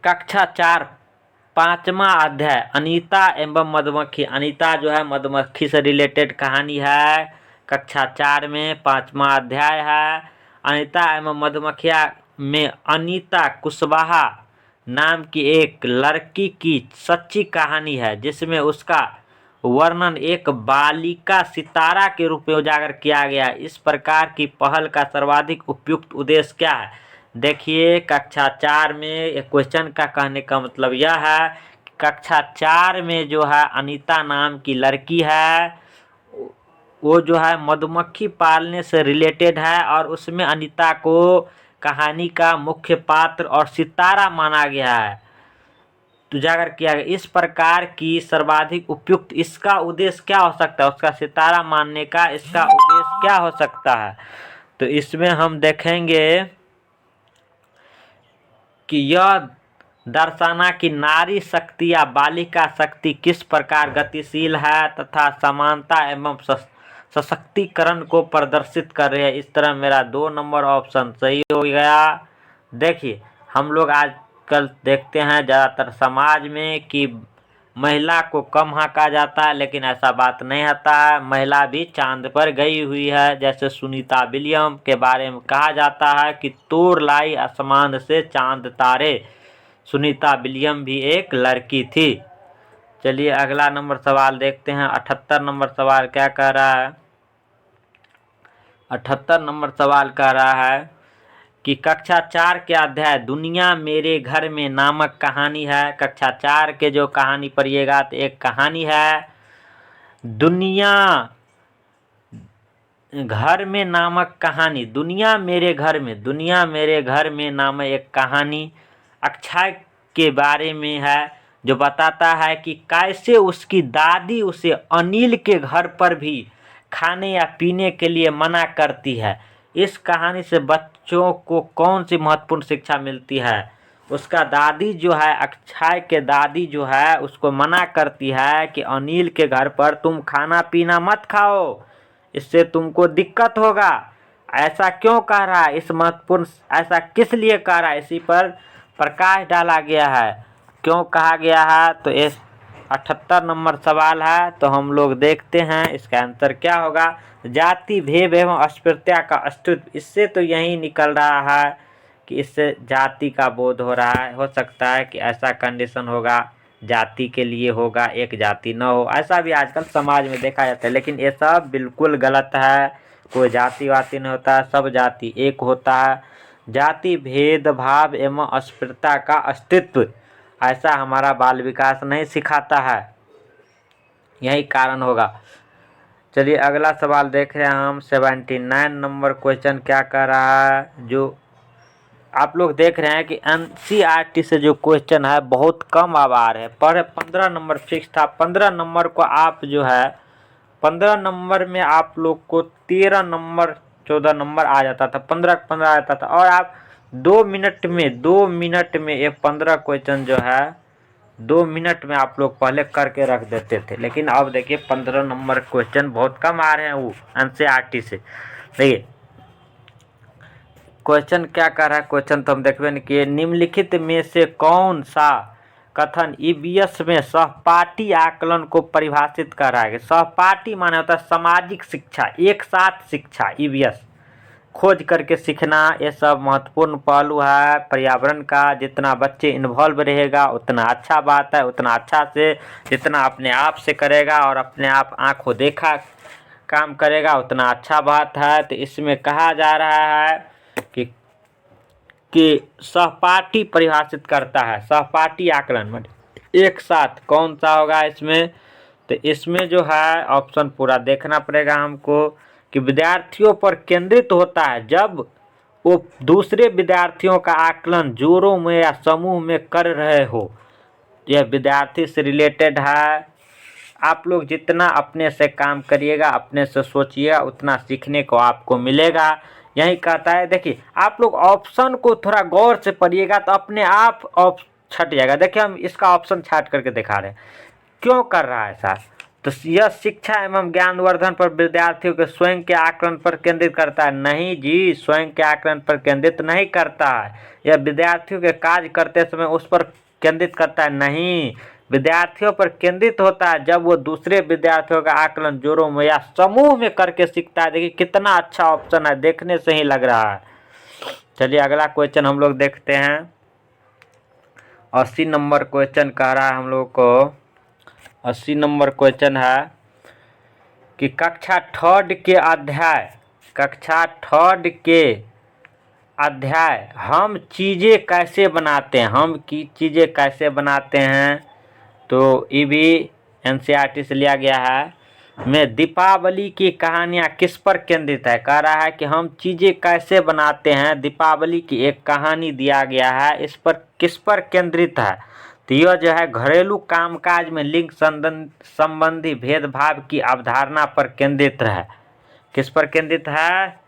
कक्षा 4 5वां अध्याय अनीता एवं मधुमक्खी, अनीता जो है मधुमक्खी से रिलेटेड कहानी है, कक्षा 4 में 5वां अध्याय है। अनीता एवं मधुमक्खियाँ में अनीता कुशवाहा नाम की एक लड़की की सच्ची कहानी है, जिसमें उसका वर्णन एक बालिका सितारा के रूप में उजागर किया गया। इस प्रकार की पहल का सर्वाधिक उपयुक्त उद्देश्य क्या है। देखिए कक्षा 4 में एक क्वेश्चन का कहने का मतलब यह है कि कक्षा 4 में जो है अनीता नाम की लड़की है, वो जो है मधुमक्खी पालने से रिलेटेड है और उसमें अनीता को कहानी का मुख्य पात्र और सितारा माना गया है, उजागर किया गया। इस प्रकार की सर्वाधिक उपयुक्त, इसका उद्देश्य क्या हो सकता है, उसका सितारा मानने का इसका उद्देश्य क्या हो सकता है। तो इसमें हम देखेंगे कि यह दर्शाना कि नारी शक्ति या बालिका शक्ति किस प्रकार गतिशील है तथा समानता एवं सशक्तिकरण को प्रदर्शित कर रही है। इस तरह मेरा 2 नंबर ऑप्शन सही हो गया। देखिए हम लोग आजकल देखते हैं ज़्यादातर समाज में कि महिला को कम आंका जाता है, लेकिन ऐसा बात नहीं होता है, महिला भी चांद पर गई हुई है। जैसे सुनीता विलियम के बारे में कहा जाता है कि तोड़ लाई आसमान से चांद तारे, सुनीता विलियम भी एक लड़की थी। चलिए अगला नंबर सवाल देखते हैं। 78 नंबर सवाल क्या कह रहा है। 78 नंबर सवाल कह रहा है कि कक्षा 4 के अध्याय दुनिया मेरे घर में नामक कहानी है। कक्षा 4 के जो कहानी पढ़िएगा तो एक कहानी है दुनिया घर में नामक कहानी, दुनिया मेरे घर में, दुनिया मेरे घर में नामक एक कहानी अक्षय के बारे में है, जो बताता है कि कैसे उसकी दादी उसे अनिल के घर पर भी खाने या पीने के लिए मना करती है। इस कहानी से बच्चों को कौन सी महत्वपूर्ण शिक्षा मिलती है। उसका दादी जो है, अक्षय के दादी जो है, उसको मना करती है कि अनिल के घर पर तुम खाना पीना मत खाओ, इससे तुमको दिक्कत होगा। ऐसा क्यों कह रहा है, इस महत्वपूर्ण ऐसा किस लिए कह रहा है, इसी पर प्रकाश डाला गया है, क्यों कहा गया है। तो इस 78 नंबर सवाल है, तो हम लोग देखते हैं इसका आंसर क्या होगा। जाति भेद एवं अस्पृश्यता का अस्तित्व, इससे तो यही निकल रहा है कि इससे जाति का बोध हो रहा है। हो सकता है कि ऐसा कंडीशन होगा जाति के लिए होगा, एक जाति न हो, ऐसा भी आजकल समाज में देखा जाता है, लेकिन ये सब बिल्कुल गलत है। कोई जाति वाति नहीं होता है, सब जाति एक होता है। जाति भेदभाव एवं अस्पृश्यता का अस्तित्व ऐसा हमारा बाल विकास नहीं सिखाता है, यही कारण होगा। चलिए अगला सवाल देख रहे हैं हम। 79 नंबर क्वेश्चन क्या कह रहा है, जो आप लोग देख रहे हैं कि एनसीईआरटी से जो क्वेश्चन है बहुत कम अब आ रहे हैं। पर 15 नंबर फिक्स था, 15 नंबर को आप जो है 15 नंबर में आप लोग को 13 नंबर 14 नंबर आ जाता था, 15 आ जाता था, और आप 2 मिनट में ये 15 क्वेश्चन जो है 2 मिनट में आप लोग पहले करके रख देते थे। लेकिन अब देखिए 15 नंबर क्वेश्चन बहुत कम आ रहे हैं वो एनसीईआरटी से। देखिए क्वेश्चन क्या कर रहा है, क्वेश्चन तो हम देखबे नहीं किए। निम्नलिखित में से कौन सा कथन ईवीएस में सहपाठी आकलन को परिभाषित कर रहा है। सहपाठी माने होता है सामाजिक शिक्षा, एक साथ शिक्षा, ईवीएस खोज करके सीखना, ये सब महत्वपूर्ण पहलू है पर्यावरण का। जितना बच्चे इन्वॉल्व रहेगा उतना अच्छा बात है, उतना अच्छा से जितना अपने आप से करेगा और अपने आप आंखों देखा काम करेगा उतना अच्छा बात है। तो इसमें कहा जा रहा है कि सहपाठी परिभाषित करता है, सहपाठी आकलन मतलब एक साथ कौन सा होगा इसमें। तो इसमें जो है ऑप्शन पूरा देखना पड़ेगा हमको कि विद्यार्थियों पर केंद्रित होता है जब वो दूसरे विद्यार्थियों का आकलन जोरों में या समूह में कर रहे हो। यह विद्यार्थी से रिलेटेड है। आप लोग जितना अपने से काम करिएगा, अपने से सोचिएगा, उतना सीखने को आपको मिलेगा, यही कहता है। देखिए आप लोग ऑप्शन को थोड़ा गौर से पढ़िएगा तो अपने आप छट जाएगा। देखिए हम इसका ऑप्शन छाट करके दिखा रहे हैं, क्यों कर रहा है ऐसा। तो यह शिक्षा एवं ज्ञानवर्धन पर विद्यार्थियों के स्वयं के आकलन पर केंद्रित करता है। नहीं जी, स्वयं के आकलन पर केंद्रित नहीं करता है। यह विद्यार्थियों के कार्य करते समय उस पर केंद्रित करता है। नहीं, विद्यार्थियों पर केंद्रित होता है जब वो दूसरे विद्यार्थियों का आकलन जोरों में या समूह में करके सीखता है। देखिए कितना अच्छा ऑप्शन है, देखने से ही लग रहा है। चलिए अगला क्वेश्चन हम लोग देखते हैं। 80 नंबर क्वेश्चन कह रहा है हम लोग को, 80 नंबर क्वेश्चन है कि कक्षा थर्ड के अध्याय हम चीज़ें कैसे बनाते हैं, हम की चीज़ें कैसे बनाते हैं, तो ये भी एनसीईआरटी से लिया गया है। में दीपावली की कहानियाँ किस पर केंद्रित है। कह रहा है कि हम चीज़ें कैसे बनाते हैं, दीपावली की एक कहानी दिया गया है, इस पर किस पर केंद्रित है। तो यह जो है घरेलू कामकाज में लिंग संबंधी भेदभाव की अवधारणा पर केंद्रित है। किस पर केंद्रित है,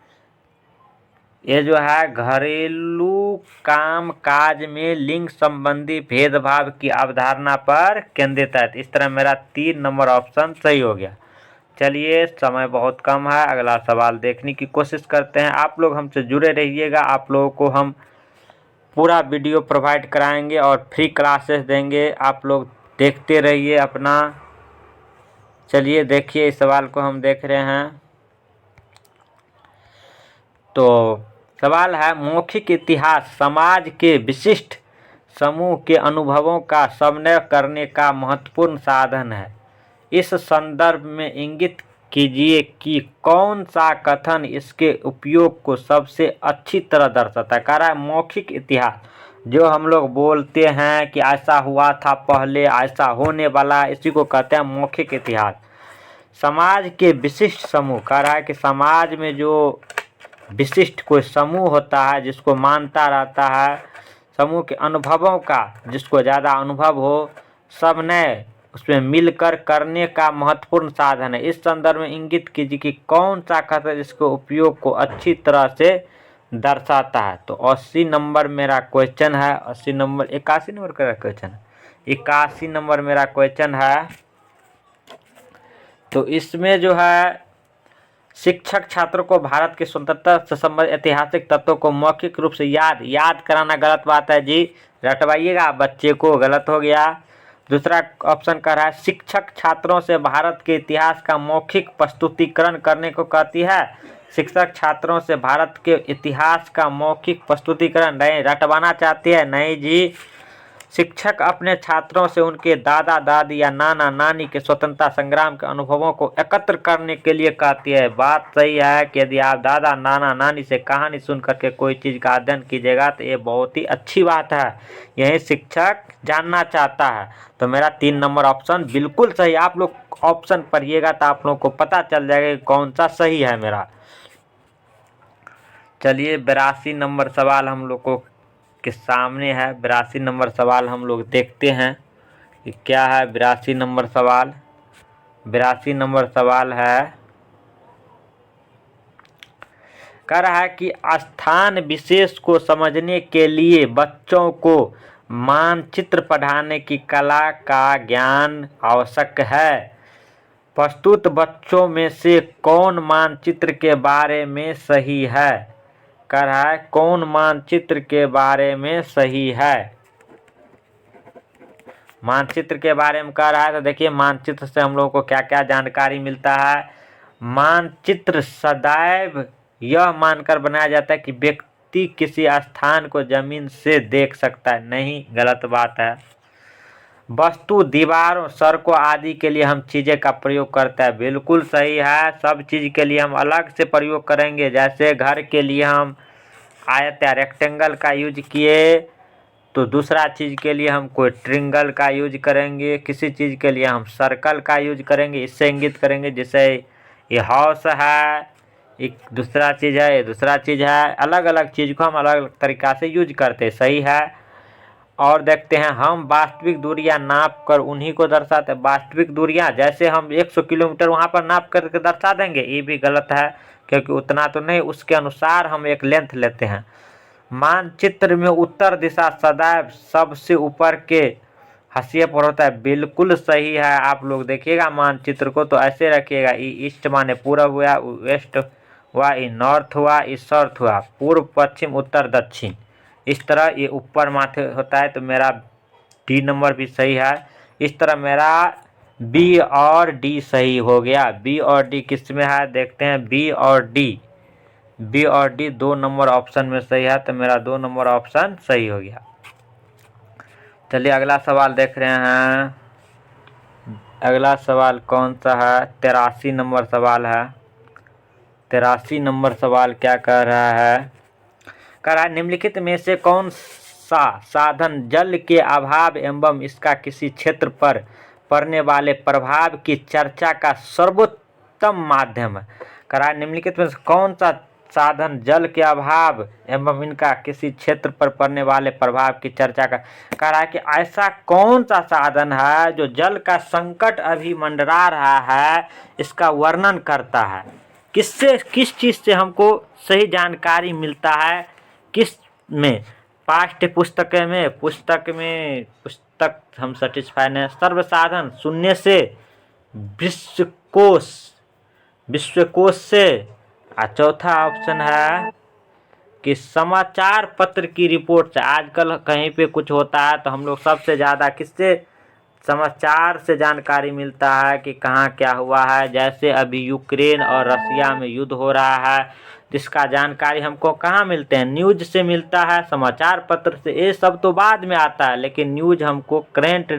ये जो है घरेलू काम काज में लिंग संबंधी भेदभाव की अवधारणा पर केंद्रित है। इस तरह मेरा 3 नंबर ऑप्शन सही हो गया। चलिए समय बहुत कम है, अगला सवाल देखने की कोशिश करते हैं। आप लोग हमसे जुड़े रहिएगा, आप लोगों को हम पूरा वीडियो प्रोवाइड कराएंगे और फ्री क्लासेस देंगे, आप लोग देखते रहिए अपना। चलिए देखिए इस सवाल को हम देख रहे हैं। तो सवाल है मौखिक इतिहास समाज के विशिष्ट समूह के अनुभवों का समन्वय करने का महत्वपूर्ण साधन है। इस संदर्भ में इंगित कीजिए कि कौन सा कथन इसके उपयोग को सबसे अच्छी तरह दर्शाता है। कह रहा है मौखिक इतिहास, जो हम लोग बोलते हैं कि ऐसा हुआ था पहले, ऐसा होने वाला, इसी को कहते हैं मौखिक इतिहास। समाज के विशिष्ट समूह, कह रहा है कि समाज में जो विशिष्ट कोई समूह होता है जिसको मानता रहता है, समूह के अनुभवों का, जिसको ज़्यादा अनुभव हो, सबने उसमें मिलकर करने का महत्वपूर्ण साधन है। इस संदर्भ में इंगित कीजिए कि कौन सा कथन इसके उपयोग को अच्छी तरह से दर्शाता है। तो 80 नंबर मेरा क्वेश्चन है। 80 नंबर 81 नंबर का क्वेश्चन है, 81 नंबर मेरा क्वेश्चन है। तो इसमें जो है शिक्षक छात्रों को भारत की स्वतंत्रता से संबंधित ऐतिहासिक तत्वों को मौखिक रूप से याद कराना गलत बात है जी, रटवाइएगा बच्चे को, गलत हो गया। दूसरा ऑप्शन कह रहा है शिक्षक छात्रों से भारत के इतिहास का मौखिक प्रस्तुतिकरण करने को कहती है। शिक्षक छात्रों से भारत के इतिहास का मौखिक प्रस्तुतिकरण नहीं रटवाना चाहती है, नहीं जी। शिक्षक अपने छात्रों से उनके दादा दादी या नाना नानी के स्वतंत्रता संग्राम के अनुभवों को एकत्र करने के लिए कहती है। बात सही है कि यदि आप दादा नाना नानी से कहानी सुन करके कोई चीज़ का अध्ययन कीजिएगा तो ये बहुत ही अच्छी बात है, यही शिक्षक जानना चाहता है। तो मेरा 3 नंबर ऑप्शन बिल्कुल सही। आप लोग ऑप्शन पढ़िएगा तो आप लोग को पता चल जाएगा कि कौन सा सही है मेरा। चलिए 82 नंबर सवाल हम लोग को के सामने है। 82 नंबर सवाल हम लोग देखते हैं कि क्या है 82 नंबर सवाल। 82 नंबर सवाल है, कह रहा है कि स्थान विशेष को समझने के लिए बच्चों को मानचित्र पढ़ाने की कला का ज्ञान आवश्यक है। प्रस्तुत बच्चों में से कौन मानचित्र के बारे में सही है? कह रहा है कौन मानचित्र के बारे में सही है। मानचित्र के बारे में कह रहा है तो देखिए मानचित्र से हम लोगों को क्या क्या जानकारी मिलता है। मानचित्र सदैव यह मानकर बनाया जाता है कि व्यक्ति किसी स्थान को जमीन से देख सकता है। नहीं, गलत बात है। वस्तु, दीवारों, सड़कों आदि के लिए हम चीज़ें का प्रयोग करते हैं। बिल्कुल सही है। सब चीज़ के लिए हम अलग से प्रयोग करेंगे। जैसे घर के लिए हम आयत या रेक्टेंगल का यूज किए, तो दूसरा चीज़ के लिए हम कोई ट्रिंगल का यूज करेंगे। किसी चीज़ के लिए हम सर्कल का यूज करेंगे। इससे इंगित करेंगे जैसे ये हाउस है, एक दूसरा चीज़ है, ये दूसरा चीज़ है। अलग अलग चीज़ को हम अलग अलग तरीक़ा से यूज करते हैं। सही है। और देखते हैं, हम वास्तविक दूरियां नाप कर उन्हीं को दर्शाते हैं। वास्तविक दूरियां जैसे हम 100 किलोमीटर वहाँ पर नाप करके दर्शा देंगे, ये भी गलत है, क्योंकि उतना तो नहीं, उसके अनुसार हम एक लेंथ लेते हैं। मानचित्र में उत्तर दिशा सदैव सबसे ऊपर के हाशिए पर होता है। बिल्कुल सही है। आप लोग देखिएगा मानचित्र को तो ऐसे रखिएगा, ई ईस्ट माने पूर्व हुआ, वेस्ट हुआ, ई नॉर्थ हुआ, ई साउथ हुआ, पूर्व पश्चिम उत्तर दक्षिण, इस तरह ये ऊपर माथे होता है। तो मेरा डी नंबर भी सही है। इस तरह मेरा बी और डी सही हो गया। बी और डी किस में है देखते हैं। बी और डी 2 नंबर ऑप्शन में सही है। तो मेरा 2 नंबर ऑप्शन सही हो गया। चलिए अगला सवाल देख रहे हैं। अगला सवाल कौन सा है? 83 नंबर सवाल है। 83 नंबर सवाल क्या कह रहा है? कह रहा है निम्नलिखित में से कौन सा साधन जल के अभाव एवं इसका किसी क्षेत्र पर पड़ने वाले प्रभाव की चर्चा का सर्वोत्तम माध्यम है? कह रहा है निम्नलिखित में से कौन सा साधन जल के अभाव एवं इनका किसी क्षेत्र पर पड़ने वाले प्रभाव की चर्चा का, कह रहा है कि ऐसा कौन सा साधन है जो जल का संकट अभी मंडरा रहा है इसका वर्णन करता है। किससे, किस चीज़ से हमको सही जानकारी मिलता है? किस में? पाठ्य पुस्तक हम सेटिस्फाई नहीं। सर्वसाधन सुनने से, विश्वकोश से, और चौथा ऑप्शन है कि समाचार पत्र की रिपोर्ट से। आजकल कहीं पे कुछ होता है तो हम लोग सबसे ज़्यादा किससे, समाचार से जानकारी मिलता है कि कहाँ क्या हुआ है। जैसे अभी यूक्रेन और रसिया में युद्ध हो रहा है, जिसका जानकारी हमको कहाँ मिलते हैं? न्यूज से मिलता है, समाचार पत्र से। ये सब तो बाद में आता है, लेकिन न्यूज हमको करेंट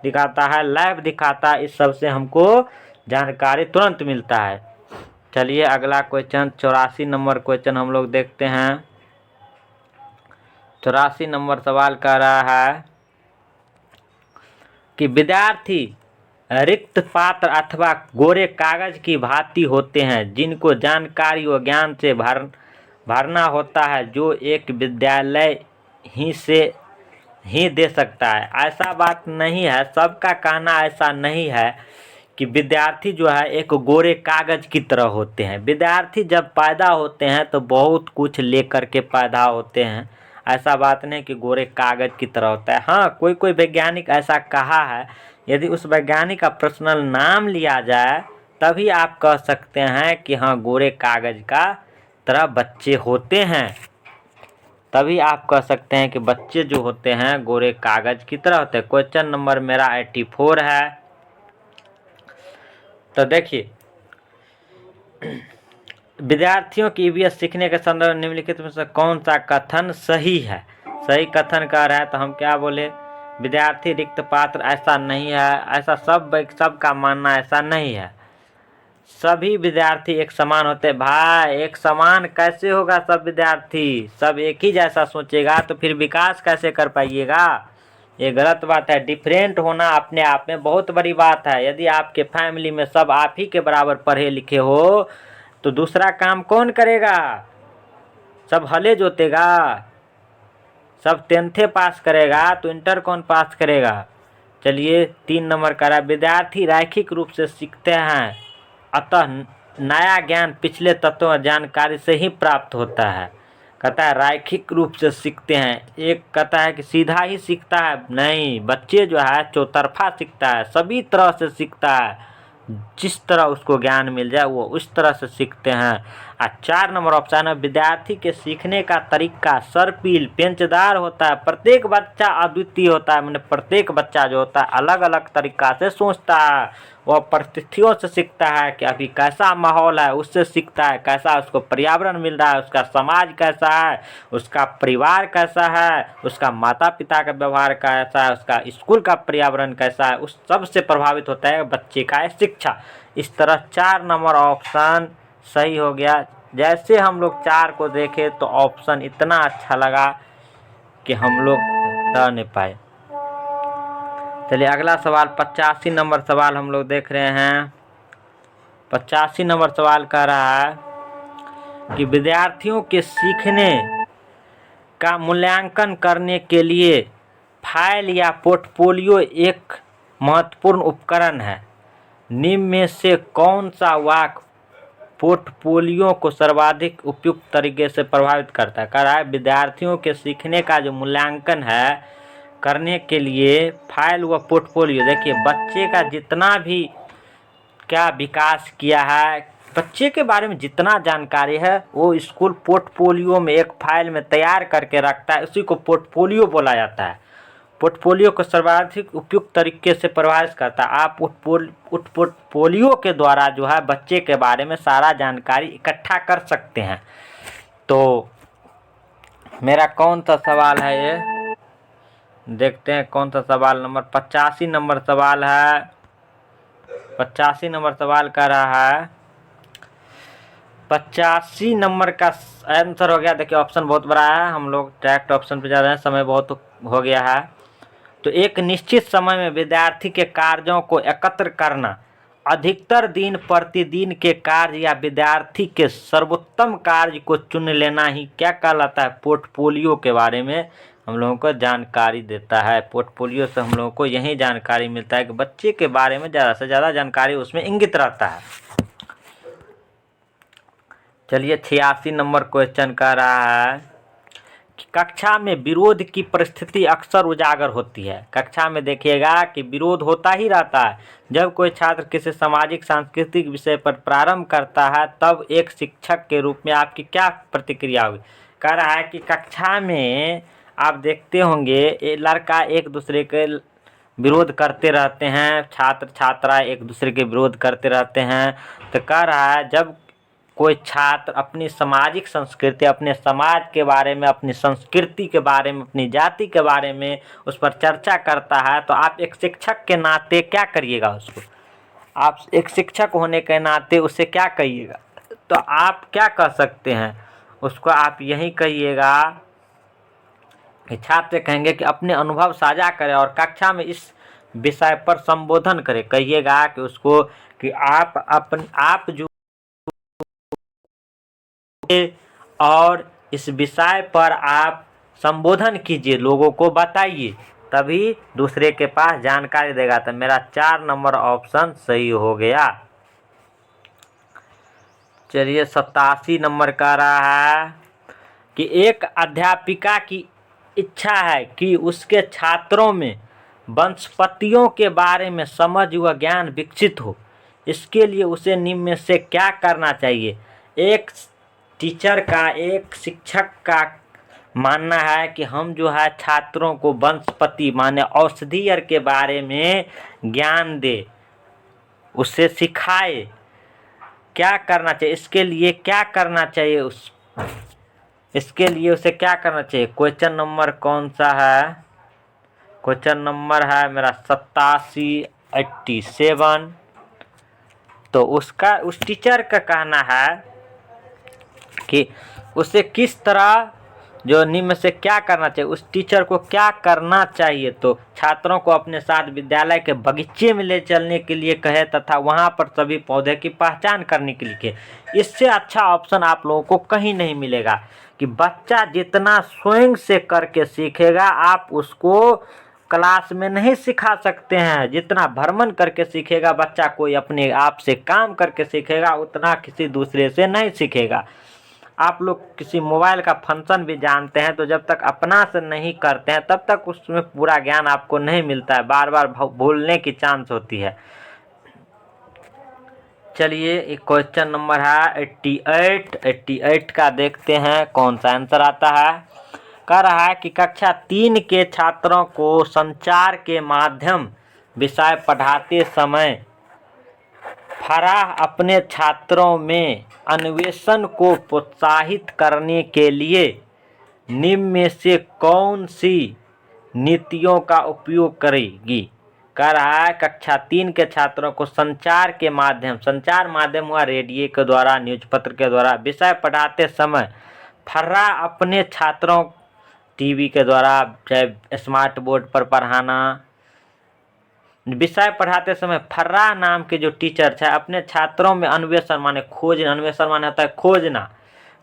दिखाता है, लाइव दिखाता है। इस सब से हमको जानकारी तुरंत मिलता है। चलिए अगला क्वेश्चन 84 नंबर क्वेश्चन हम लोग देखते हैं। 84 नंबर सवाल कह रहा है कि विद्यार्थी रिक्त पात्र अथवा गोरे कागज की भांति होते हैं, जिनको जानकारी व ज्ञान से भरना होता है, जो एक विद्यालय ही दे सकता है। ऐसा बात नहीं है, सबका कहना ऐसा नहीं है कि विद्यार्थी जो है एक गोरे कागज की तरह होते हैं। विद्यार्थी जब पैदा होते हैं तो बहुत कुछ लेकर के पैदा होते हैं। ऐसा बात नहीं कि गोरे कागज की तरह होता है। हाँ, कोई कोई वैज्ञानिक ऐसा कहा है। यदि उस वैज्ञानिक का पर्सनल नाम लिया जाए तभी आप कह सकते हैं कि हाँ गोरे कागज का तरह बच्चे होते हैं। तभी आप कह सकते हैं कि बच्चे जो होते हैं गोरे कागज की तरह होते हैं। क्वेश्चन नंबर मेरा 84 है। तो देखिए, विद्यार्थियों की ईवीएस सीखने के संदर्भ में निम्नलिखित में से कौन सा कथन सही है? सही कथन कह रहा है तो हम क्या बोले? विद्यार्थी रिक्त पात्र ऐसा नहीं है, ऐसा सबका मानना ऐसा नहीं है। सभी विद्यार्थी एक समान होते। भाई एक समान कैसे होगा? सब विद्यार्थी सब एक ही जैसा सोचेगा तो फिर विकास कैसे कर पाइएगा? ये गलत बात है। डिफरेंट होना अपने आप में बहुत बड़ी बात है। यदि आपके फैमिली में सब आप ही के बराबर पढ़े लिखे हो तो दूसरा काम कौन करेगा? सब हले जोतेगा। सब 10th पास करेगा तो इंटर कौन पास करेगा? चलिए 3 नंबर का रहा, विद्यार्थी रैखिक रूप से सीखते हैं, अतः नया ज्ञान पिछले तत्वों और जानकारी से ही प्राप्त होता है। कहता है रैखिक रूप से सीखते हैं। एक कहता है कि सीधा ही सीखता है, नहीं, बच्चे जो है चौतरफा सीखता है, सभी तरह से सीखता है। जिस तरह उसको ज्ञान मिल जाए वो उस तरह से सीखते हैं। 4 नंबर ऑप्शन है, विद्यार्थी के सीखने का तरीका सर्पिल पेंचदार होता है। प्रत्येक बच्चा अद्वितीय होता है, मैंने प्रत्येक बच्चा जो होता है अलग अलग तरीका से सोचता है। वह परिस्थितियों से सीखता है कि अभी कैसा माहौल है, उससे सीखता है। कैसा उसको पर्यावरण मिल रहा है, उसका समाज कैसा है, उसका परिवार कैसा है, उसका माता पिता का व्यवहार कैसा है, उसका स्कूल का पर्यावरण कैसा है, उस सब से प्रभावित होता है बच्चे का शिक्षा। इस तरह 4 नंबर ऑप्शन सही हो गया। जैसे हम लोग 4 को देखे तो ऑप्शन इतना अच्छा लगा कि हम लोग रह नहीं पाए। चलिए अगला सवाल 85 नंबर सवाल हम लोग देख रहे हैं। 85 नंबर सवाल कह रहा है कि विद्यार्थियों के सीखने का मूल्यांकन करने के लिए फाइल या पोर्टफोलियो एक महत्वपूर्ण उपकरण है। निम्न में से कौन सा वाक्य पोर्टफोलियो को सर्वाधिक उपयुक्त तरीके से प्रभावित करता है? कह रहा है विद्यार्थियों के सीखने का जो मूल्यांकन है करने के लिए फाइल व पोर्टफोलियो, देखिए बच्चे का जितना भी क्या विकास किया है, बच्चे के बारे में जितना जानकारी है वो स्कूल पोर्टफोलियो में एक फाइल में तैयार करके रखता है, उसी को पोर्टफोलियो बोला जाता है। पोर्टफोलियो को सर्वाधिक उपयुक्त तरीके से प्रभावित करता है। आप पोर्टफोलियो के द्वारा जो है बच्चे के बारे में सारा जानकारी इकट्ठा कर सकते हैं। तो मेरा कौन सा सवाल है ये देखते हैं। कौन सा सवाल? नंबर 85 नंबर सवाल है। 85 नंबर सवाल कर रहा है, 85 नंबर का आंसर हो गया। देखिए ऑप्शन बहुत बड़ा है, हम लोग डायरेक्ट ऑप्शन पे जा रहे हैं, समय बहुत हो गया है। तो एक निश्चित समय में विद्यार्थी के कार्यों को एकत्र करना, अधिकतर दिन प्रतिदिन के कार्य या विद्यार्थी के सर्वोत्तम कार्य को चुन लेना ही क्या कहलाता है? पोर्टफोलियो के बारे में हम लोगों को जानकारी देता है। पोर्टफोलियो से हम लोगों को यही जानकारी मिलता है कि बच्चे के बारे में ज़्यादा से ज़्यादा जानकारी उसमें इंगित रहता है। चलिए 86 नंबर क्वेश्चन कह रहा है कि कक्षा में विरोध की परिस्थिति अक्सर उजागर होती है। कक्षा में देखिएगा कि विरोध होता ही रहता है। जब कोई छात्र किसी सामाजिक सांस्कृतिक विषय पर प्रारंभ करता है तब एक शिक्षक के रूप में आपकी क्या प्रतिक्रिया होगी? कह रहा है कि कक्षा में आप देखते होंगे ये लड़का एक दूसरे के विरोध करते रहते हैं, छात्र छात्रा एक दूसरे के विरोध करते रहते हैं। तो कह रहा है जब कोई छात्र अपनी सामाजिक संस्कृति, अपने समाज के बारे में, अपनी संस्कृति के बारे में, अपनी जाति के बारे में उस पर चर्चा करता है तो आप एक शिक्षक के नाते क्या करिएगा उसको? आप एक शिक्षक होने के नाते उसे क्या कहिएगा? तो आप क्या कह सकते हैं उसको? आप यही कहिएगा कि छात्र कहेंगे कि अपने अनुभव साझा करें और कक्षा में इस विषय पर संबोधन करें। कहिएगा कि उसको कि आप जो और इस विषय पर आप संबोधन कीजिए, लोगों को बताइए, तभी दूसरे के पास जानकारी देगा। तो मेरा 4 नंबर ऑप्शन सही हो गया। चलिए 87 नंबर कह रहा है कि एक अध्यापिका की इच्छा है कि उसके छात्रों में वनस्पतियों के बारे में समझ व ज्ञान विकसित हो। इसके लिए उसे निम्न में से क्या करना चाहिए? एक टीचर का, एक शिक्षक का मानना है कि हम जो है छात्रों को वनस्पति माने औषधीय के बारे में ज्ञान दे, उसे सिखाए। क्या करना चाहिए इसके लिए? क्या करना चाहिए इसके लिए उसे क्या करना चाहिए? क्वेश्चन नंबर कौन सा है? क्वेश्चन नंबर है मेरा 87 तो उसका उस टीचर का कहना है कि उसे किस तरह जो निम्न से क्या करना चाहिए, उस टीचर को क्या करना चाहिए। तो छात्रों को अपने साथ विद्यालय के बगीचे में ले चलने के लिए कहे तथा वहां पर सभी पौधे की पहचान करने के लिए कहे। इससे अच्छा ऑप्शन आप लोगों को कहीं नहीं मिलेगा कि बच्चा जितना स्वयं से करके सीखेगा आप उसको क्लास में नहीं सिखा सकते हैं। जितना भ्रमण करके सीखेगा बच्चा कोई अपने आप से काम करके सीखेगा, उतना किसी दूसरे से नहीं सीखेगा। आप लोग किसी मोबाइल का फंक्शन भी जानते हैं तो जब तक अपना से नहीं करते हैं तब तक उसमें पूरा ज्ञान आपको नहीं मिलता है, बार बार भूलने की चांस होती है। चलिए एक क्वेश्चन नंबर है 88 का देखते हैं कौन सा आंसर आता है। कह रहा है कि कक्षा 3 के छात्रों को संचार के माध्यम विषय पढ़ाते समय फराह अपने छात्रों में अन्वेषण को प्रोत्साहित करने के लिए निम्न में से कौन सी नीतियों का उपयोग करेगी। कह रहा है कक्षा 3 के छात्रों को संचार के माध्यम, संचार माध्यम हुआ रेडियो के द्वारा, न्यूज पत्र के द्वारा, विषय पढ़ाते समय फराह अपने छात्रों टीवी के द्वारा चाहे स्मार्ट बोर्ड पर पढ़ाना। विषय पढ़ाते समय फर्राह नाम के जो टीचर है अपने छात्रों में अन्वेषण माने खोज, अन्वेषण माने होता है खोजना,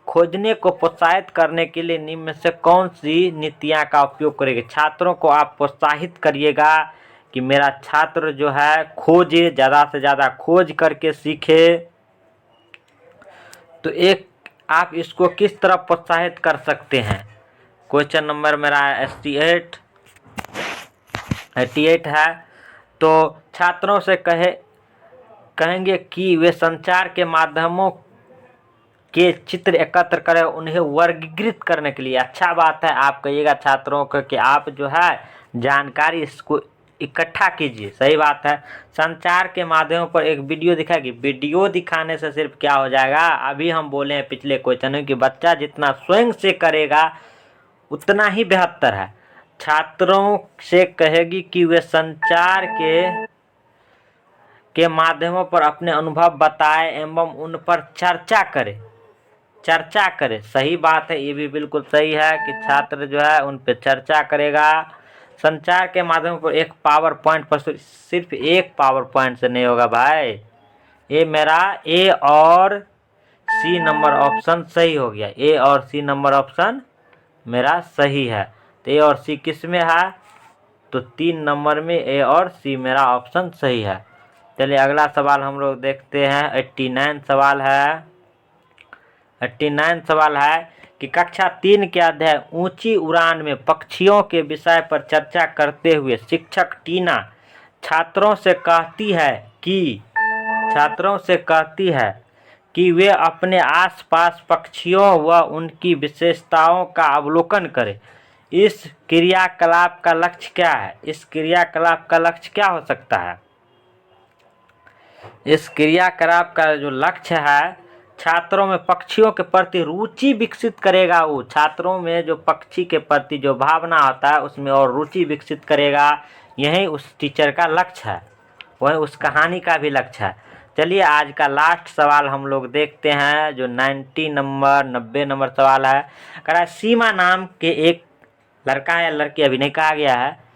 खोजने को प्रोत्साहित करने के लिए निम्न में से कौन सी नीतियां का उपयोग करेंगे। छात्रों को आप प्रोत्साहित करिएगा कि मेरा छात्र जो है खोजे, ज़्यादा से ज़्यादा खोज करके सीखे। तो एक आप इसको किस तरह प्रोत्साहित कर सकते हैं। क्वेश्चन नंबर मेरा 88 है। तो छात्रों से कहेंगे कि वे संचार के माध्यमों के चित्र एकत्र करें, उन्हें वर्गीकृत करने के लिए। अच्छा बात है, आप कहिएगा छात्रों को कि आप जो है जानकारी इसको इकट्ठा कीजिए, सही बात है। संचार के माध्यमों पर एक वीडियो दिखाएगी, वीडियो दिखाने से सिर्फ क्या हो जाएगा, अभी हम बोले हैं पिछले क्वेश्चन में कि बच्चा जितना स्वयं से करेगा उतना ही बेहतर है। छात्रों से कहेगी कि वे संचार के माध्यमों पर अपने अनुभव बताएं एवं उन पर चर्चा करें। सही बात है, ये भी बिल्कुल सही है कि छात्र जो है उन पर चर्चा करेगा। संचार के माध्यम पर एक पावर पॉइंट पर, सिर्फ एक पावर पॉइंट से नहीं होगा भाई। ये मेरा ए और सी नंबर ऑप्शन सही हो गया, ए और सी नंबर ऑप्शन मेरा सही है। तो ए और सी किस में है, तो 3 नंबर में ए और सी मेरा ऑप्शन सही है। चलिए अगला सवाल हम लोग देखते हैं। 89 सवाल है कि कक्षा 3 के अध्याय ऊंची उड़ान में पक्षियों के विषय पर चर्चा करते हुए शिक्षक टीना छात्रों से कहती है कि वे अपने आसपास पक्षियों व उनकी विशेषताओं का अवलोकन करें। इस क्रियाकलाप का लक्ष्य क्या है। इस क्रियाकलाप का लक्ष्य क्या हो सकता है। इस क्रियाकलाप का जो लक्ष्य है छात्रों में पक्षियों के प्रति रुचि विकसित करेगा। वो छात्रों में जो पक्षी के प्रति जो भावना होता है उसमें और रुचि विकसित करेगा। यही उस टीचर का लक्ष्य है, वही उस कहानी का भी लक्ष्य है। चलिए आज का लास्ट सवाल हम लोग देखते हैं जो 90 नंबर सवाल है। कह रहा है सीमा नाम के एक लड़का है या लड़की, अभी नहीं कहा गया है,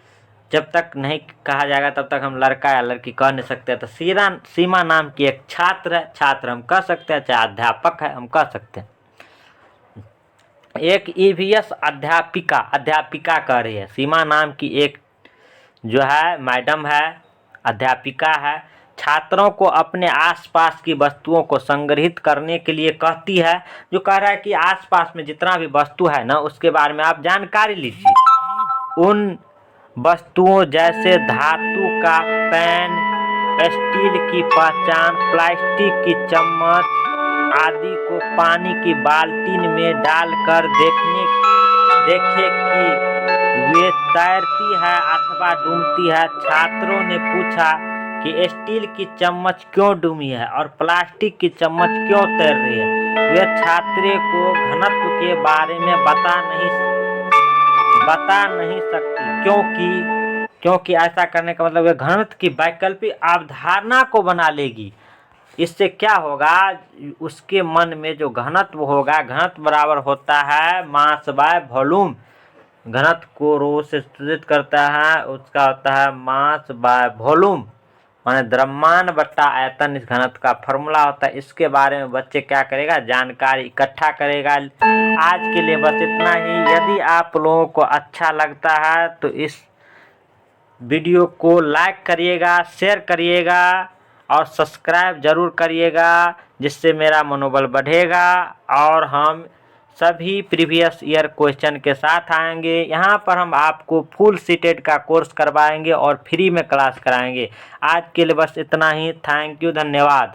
जब तक नहीं कहा जाएगा तब तक हम लड़का या लड़की कह नहीं सकते। तो सीमा नाम की एक छात्र है, छात्र हम कह सकते हैं, चाहे अध्यापक है हम कह सकते हैं। एक ईवीएस अध्यापिका कह रही है। सीमा नाम की एक जो है मैडम है, अध्यापिका है, छात्रों को अपने आसपास की वस्तुओं को संग्रहित करने के लिए कहती है। जो कह रहा है कि आसपास में जितना भी वस्तु है ना उसके बारे में आप जानकारी लीजिए। उन वस्तुओं जैसे धातु का पेन, स्टील की पहचान, प्लास्टिक की चम्मच आदि को पानी की बाल्टी में डालकर देखे कि वे तैरती है अथवा डूबती है। छात्रों ने पूछा कि स्टील की चम्मच क्यों डूबी है और प्लास्टिक की चम्मच क्यों तैर रही है। वे छात्रे को घनत्व के बारे में बता नहीं सकती क्योंकि क्योंकि ऐसा करने का मतलब है घनत्व की वैकल्पिक अवधारणा को बना लेगी। इससे क्या होगा, उसके मन में जो घनत्व होगा, घनत्व बराबर होता है मास बाय वॉल्यूम। घनत्व को रो से सूचित करता है, उसका होता है मास बाय वॉल्यूम, माने द्रव्यमान बट्टा आयतन इस घनत्व का फॉर्मूला होता है। इसके बारे में बच्चे क्या करेगा, जानकारी इकट्ठा करेगा। आज के लिए बस इतना ही। यदि आप लोगों को अच्छा लगता है तो इस वीडियो को लाइक करिएगा, शेयर करिएगा और सब्सक्राइब जरूर करिएगा, जिससे मेरा मनोबल बढ़ेगा और हम सभी प्रीवियस ईयर क्वेश्चन के साथ आएंगे। यहाँ पर हम आपको फुल सीटेड का कोर्स करवाएंगे और फ्री में क्लास कराएंगे। आज के लिए बस इतना ही। थैंक यू, धन्यवाद।